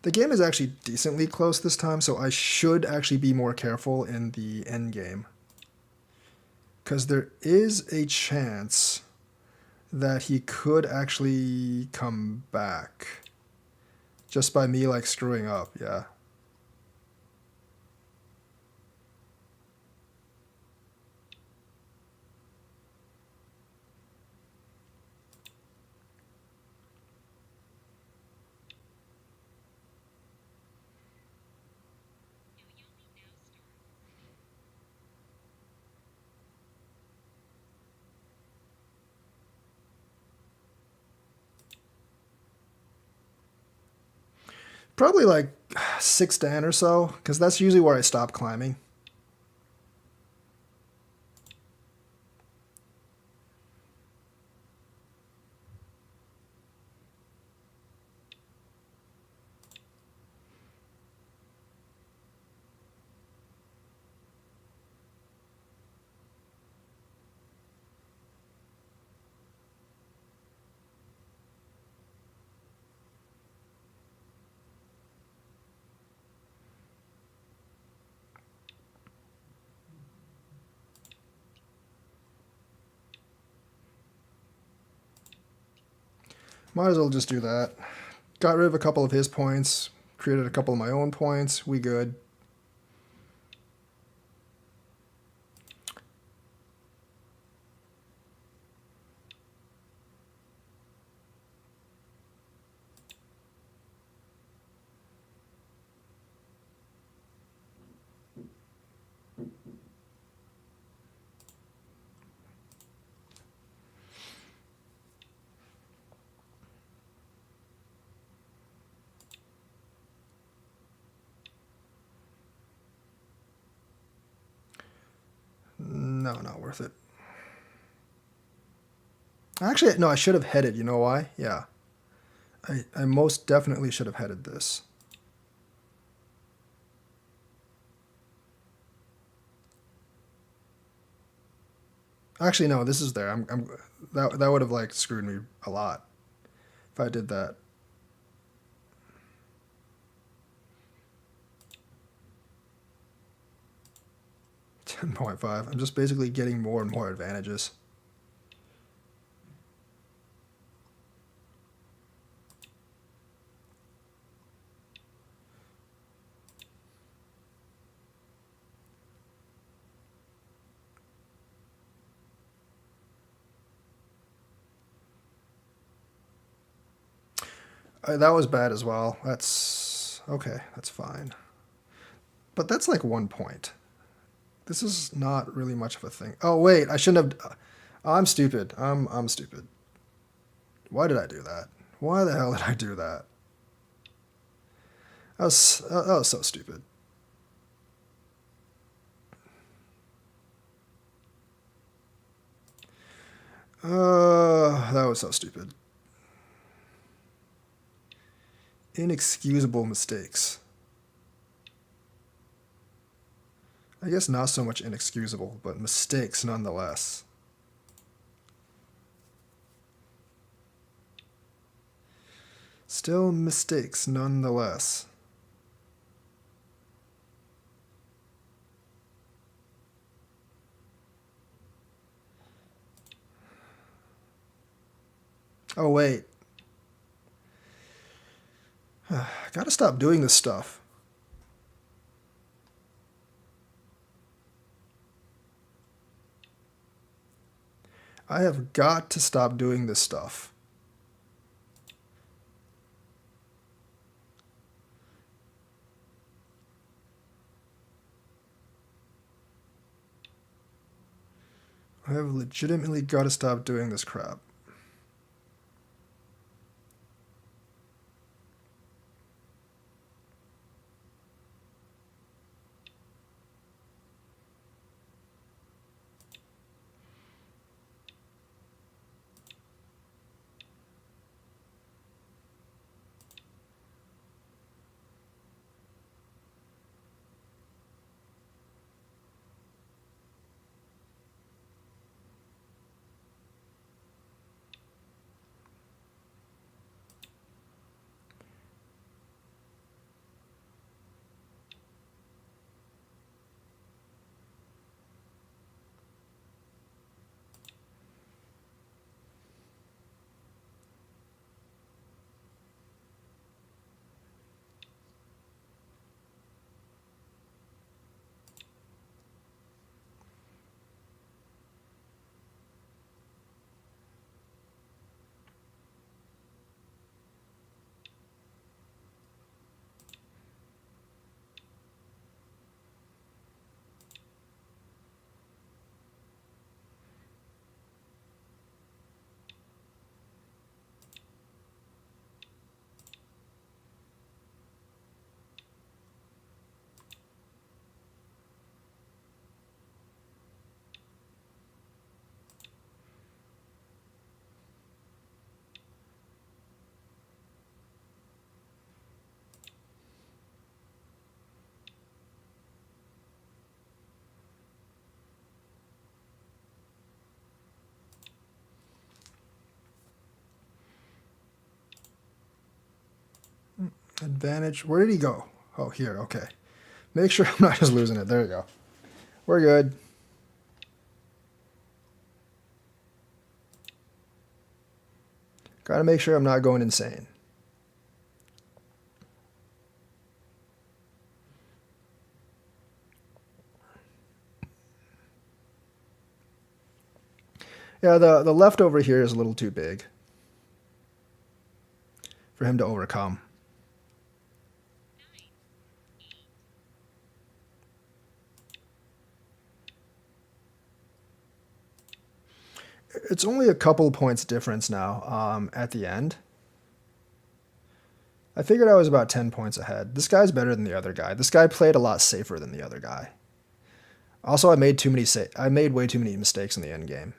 The game is actually decently close this time, so I should actually be more careful in the end game. Because there is a chance that he could actually come back. Just by me, like, screwing up, yeah. Probably like 6 Dan or so, because that's usually where I stop climbing. Might as well just do that. Got rid of a couple of his points, created a couple of my own points, we good. No, not worth it. Actually, no, I should have headed. You know why? Yeah. I most definitely should have headed this. Actually, no, this is there. That would have, like, screwed me a lot if I did that. 10.5. I'm just basically getting more and more advantages. That was bad as well. That's okay. That's fine. But that's like 1 point. This is not really much of a thing. Oh wait, I shouldn't have. I'm stupid. I'm stupid. Why did I do that? Why the hell did I do that? That was so stupid. That was so stupid. Inexcusable mistakes. I guess not so much inexcusable, but mistakes nonetheless. Still mistakes nonetheless. Oh wait. Gotta stop doing this stuff. I have got to stop doing this stuff. I have legitimately got to stop doing this crap. advantage. Where did he go? Oh, here. Okay. Make sure I'm not just losing it. There you go. We're good. Gotta make sure I'm not going insane. Yeah, the leftover here is a little too big for him to overcome. It's only a couple points difference now at the end. I figured I was about 10 points ahead. This guy's better than the other guy. This guy played a lot safer than the other guy. Also, I made way too many mistakes in the end game.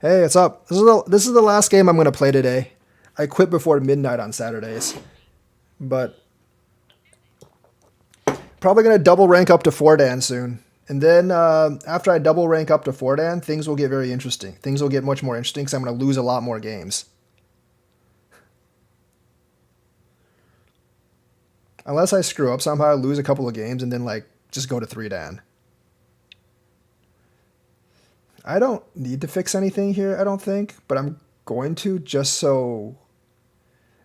Hey, it's up. This is the last game I'm going to play today. I quit before midnight on Saturdays. But probably going to double rank up to 4-dan soon. And then after I double rank up to 4-dan, things will get very interesting. Things will get much more interesting because I'm going to lose a lot more games. Unless I screw up somehow, lose a couple of games, and then like just go to 3-dan. I don't need to fix anything here, I don't think, but I'm going to just so...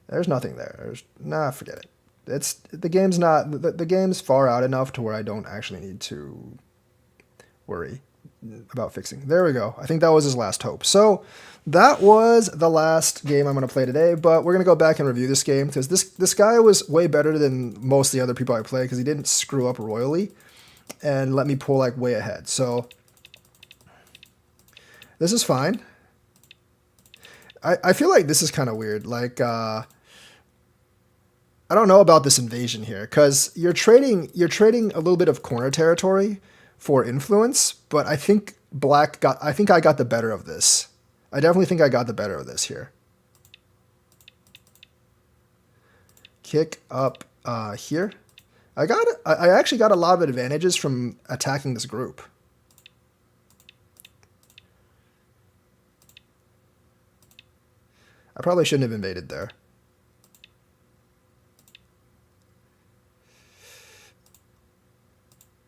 There's nothing there. Nah, forget it. The game's far out enough to where I don't actually need to worry about fixing. There we go. I think that was his last hope. So that was the last game I'm going to play today, but we're going to go back and review this game because this guy was way better than most of the other people I play because he didn't screw up royally and let me pull like way ahead. So this is fine. I feel like this is kind of weird. Like, I don't know about this invasion here because you're trading a little bit of corner territory for influence, but I think I got the better of this. I definitely think I got the better of this here. Kick up here. I actually got a lot of advantages from attacking this group. I probably shouldn't have invaded there.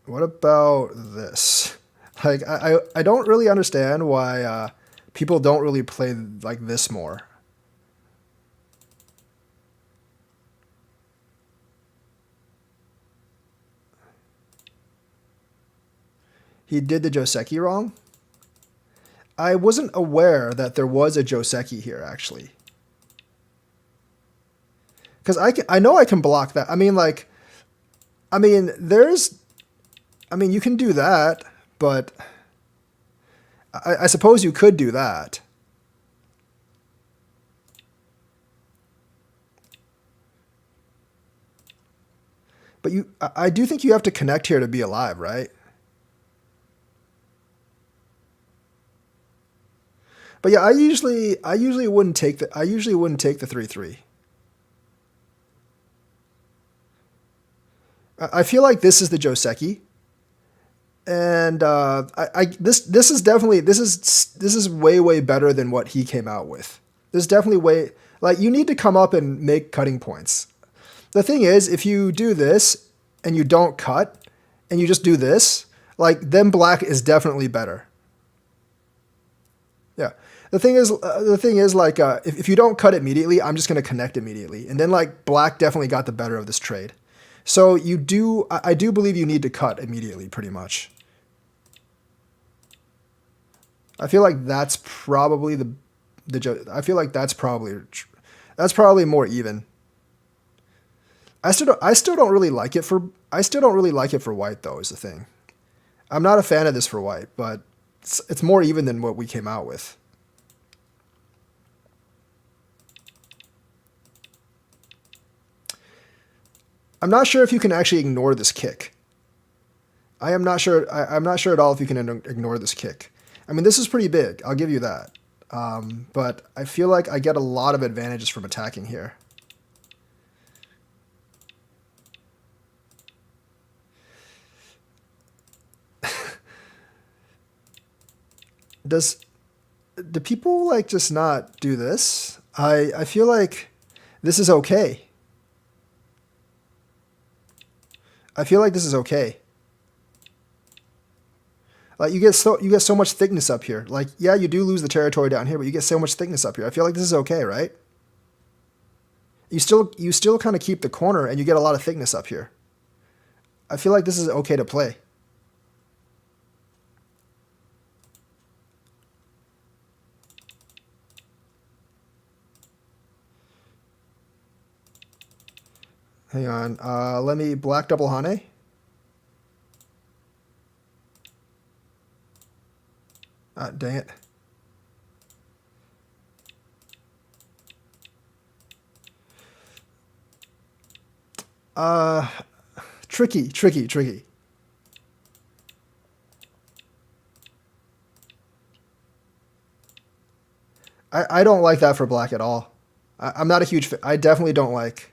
What about this? Like, I don't really understand why people don't really play like this more. He did the Joseki wrong? I wasn't aware that there was a Joseki here, actually. Because I know I can block that. I mean, you can do that, but I suppose you could do that. But I do think you have to connect here to be alive, right? But yeah, I usually wouldn't take the 3-3. I feel like this is the Joseki, and this is way better than what he came out with. This is definitely way, like, you need to come up and make cutting points. The thing is, if you do this and you don't cut and you just do this, like, then black is definitely better. Yeah. The thing is, like, if you don't cut immediately, I'm just going to connect immediately, and then like black definitely got the better of this trade. So I do believe you need to cut immediately, pretty much. I feel like that's probably I feel like that's probably more even. I still don't really like it for white though, is the thing. I'm not a fan of this for white, but it's more even than what we came out with. I'm not sure if you can actually ignore this kick. I am not sure. I'm not sure at all if you can ignore this kick. I mean, this is pretty big. I'll give you that. But I feel like I get a lot of advantages from attacking here. Do people like just not do this? I feel like this is okay. I feel like this is okay. Like you get so much thickness up here. Like, yeah, you do lose the territory down here, but you get so much thickness up here. I feel like this is okay, right? You still kind of keep the corner and you get a lot of thickness up here. I feel like this is okay to play. Hang on. Let me black double Hane. Dang it. Tricky. I don't like that for black at all. I'm not a huge fan. I definitely don't like.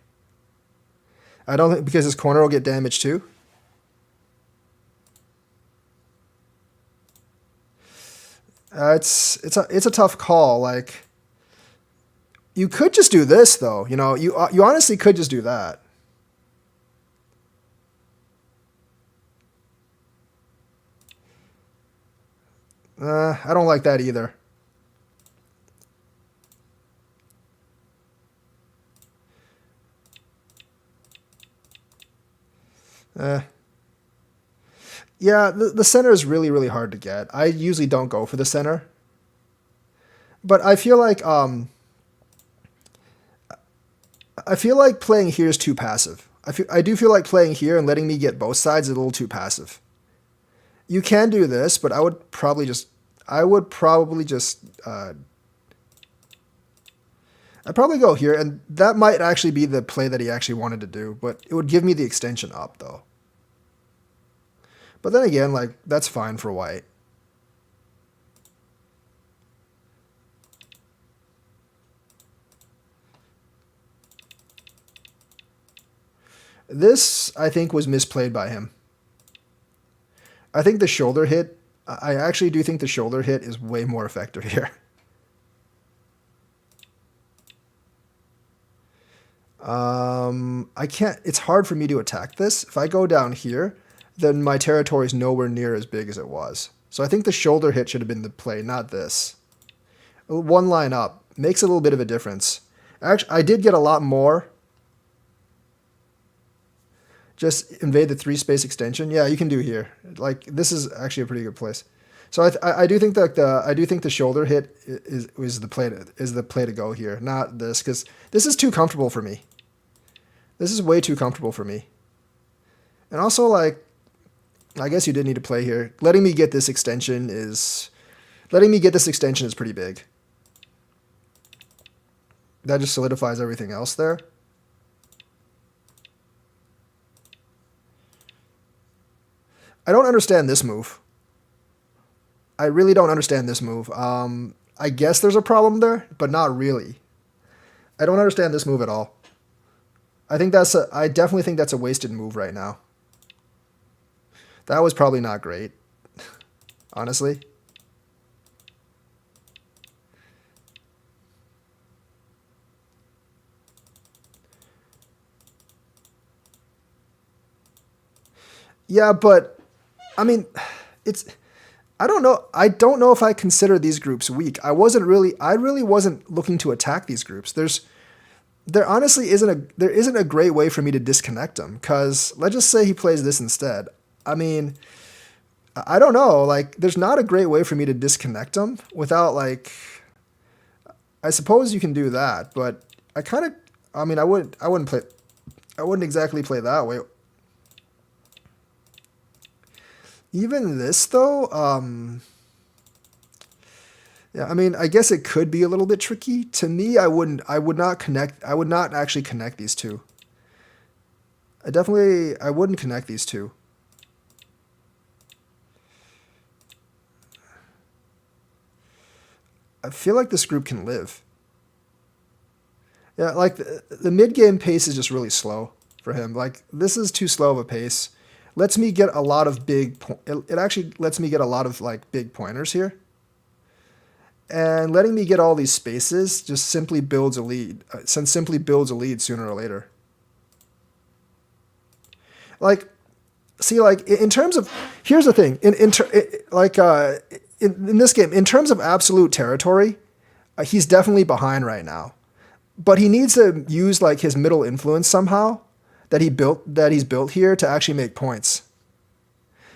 I don't think because his corner will get damaged too. It's a tough call. Like you could just do this though. You know, you honestly could just do that. I don't like that either. Yeah, the center is really, really hard to get. I usually don't go for the center. But I feel like playing here is too passive. I do feel like playing here and letting me get both sides is a little too passive. You can do this, but I'd probably go here, and that might actually be the play that he actually wanted to do, but it would give me the extension up, though. But then again, like, that's fine for white. This, I think, was misplayed by him. I think the shoulder hit, I actually do think the shoulder hit is way more effective here. I can't, it's hard for me to attack this. If I go down here, then my territory is nowhere near as big as it was. So I think the shoulder hit should have been the play, not this. One line up makes a little bit of a difference. Actually, I did get a lot more. Just invade the 3-space extension. Yeah, you can do here. Like this is actually a pretty good place. So I do think that the shoulder hit is the play to go here, not this, because this is too comfortable for me. This is way too comfortable for me. And also, like, I guess you did need to play here. Letting me get this extension is pretty big. That just solidifies everything else there. I don't understand this move. I really don't understand this move. I guess there's a problem there, but not really. I don't understand this move at all. I definitely think that's a wasted move right now. That was probably not great, honestly. Yeah, but I mean, I don't know. I don't know if I consider these groups weak. I really wasn't looking to attack these groups. There honestly isn't a great way for me to disconnect them, because let's just say he plays this instead. I mean, I don't know. Like, there's not a great way for me to disconnect them without, like, I suppose you can do that, but I wouldn't exactly play that way. Even this though, yeah, I mean, I guess it could be a little bit tricky. To me, I would not actually connect these two. I wouldn't connect these two. I feel like this group can live. Yeah, like the mid-game pace is just really slow for him. Like, this is too slow of a pace. Lets me get a lot of it actually lets me get a lot of, like, big pointers here. And letting me get all these spaces just simply builds a lead. Simply builds a lead sooner or later. Like, see, like in terms of, here's the thing, in this game, in terms of absolute territory, he's definitely behind right now. But he needs to use like his middle influence somehow that he's built here to actually make points.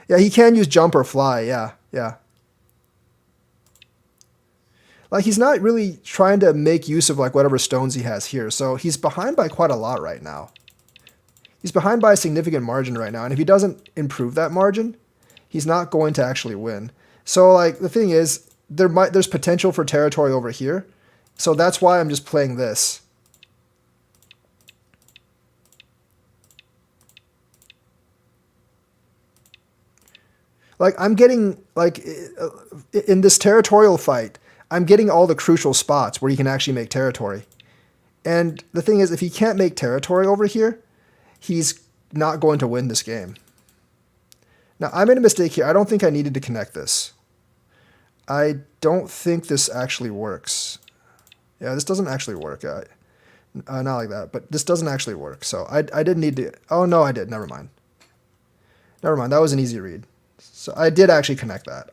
Yeah, he can use jump or fly. Yeah, yeah. Like he's not really trying to make use of like whatever stones he has here. So he's behind by quite a lot right now. He's behind by a significant margin right now. And if he doesn't improve that margin, he's not going to actually win. So like the thing is, there's potential for territory over here. So that's why I'm just playing this. Like I'm getting, like in this territorial fight, I'm getting all the crucial spots where he can actually make territory. And the thing is, if he can't make territory over here, he's not going to win this game. Now, I made a mistake here. I don't think I needed to connect this. I don't think this actually works. Yeah, this doesn't actually work. Not like that, but this doesn't actually work. So I didn't need to. Oh, no, I did. Never mind. Never mind. That was an easy read. So I did actually connect that.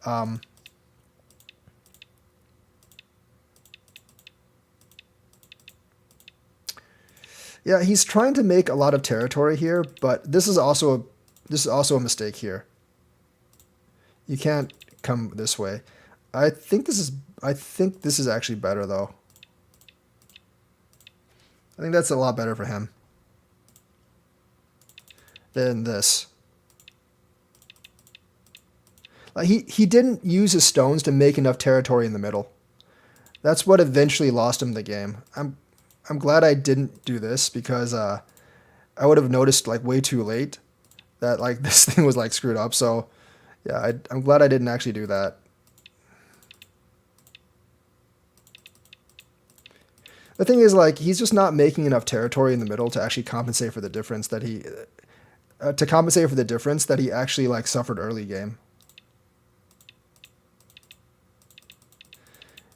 Yeah, he's trying to make a lot of territory here, but this is also a mistake here. You can't come this way. I think this is actually better though. I think that's a lot better for him than this. Like he didn't use his stones to make enough territory in the middle. That's what eventually lost him the game. I'm glad I didn't do this because I would have noticed like way too late that like this thing was like screwed up. So yeah, I'm glad I didn't actually do that. The thing is, like, he's just not making enough territory in the middle to actually compensate for the difference that he actually like suffered early game.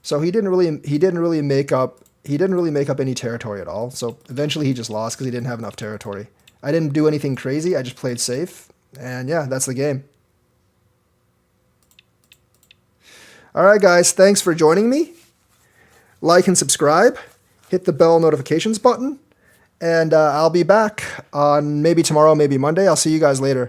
So he didn't really make up any territory at all. So eventually he just lost because he didn't have enough territory. I didn't do anything crazy. I just played safe, and yeah, that's the game. All right, guys, thanks for joining me. Like and subscribe. Hit the bell notifications button, and I'll be back on maybe tomorrow, maybe Monday. I'll see you guys later.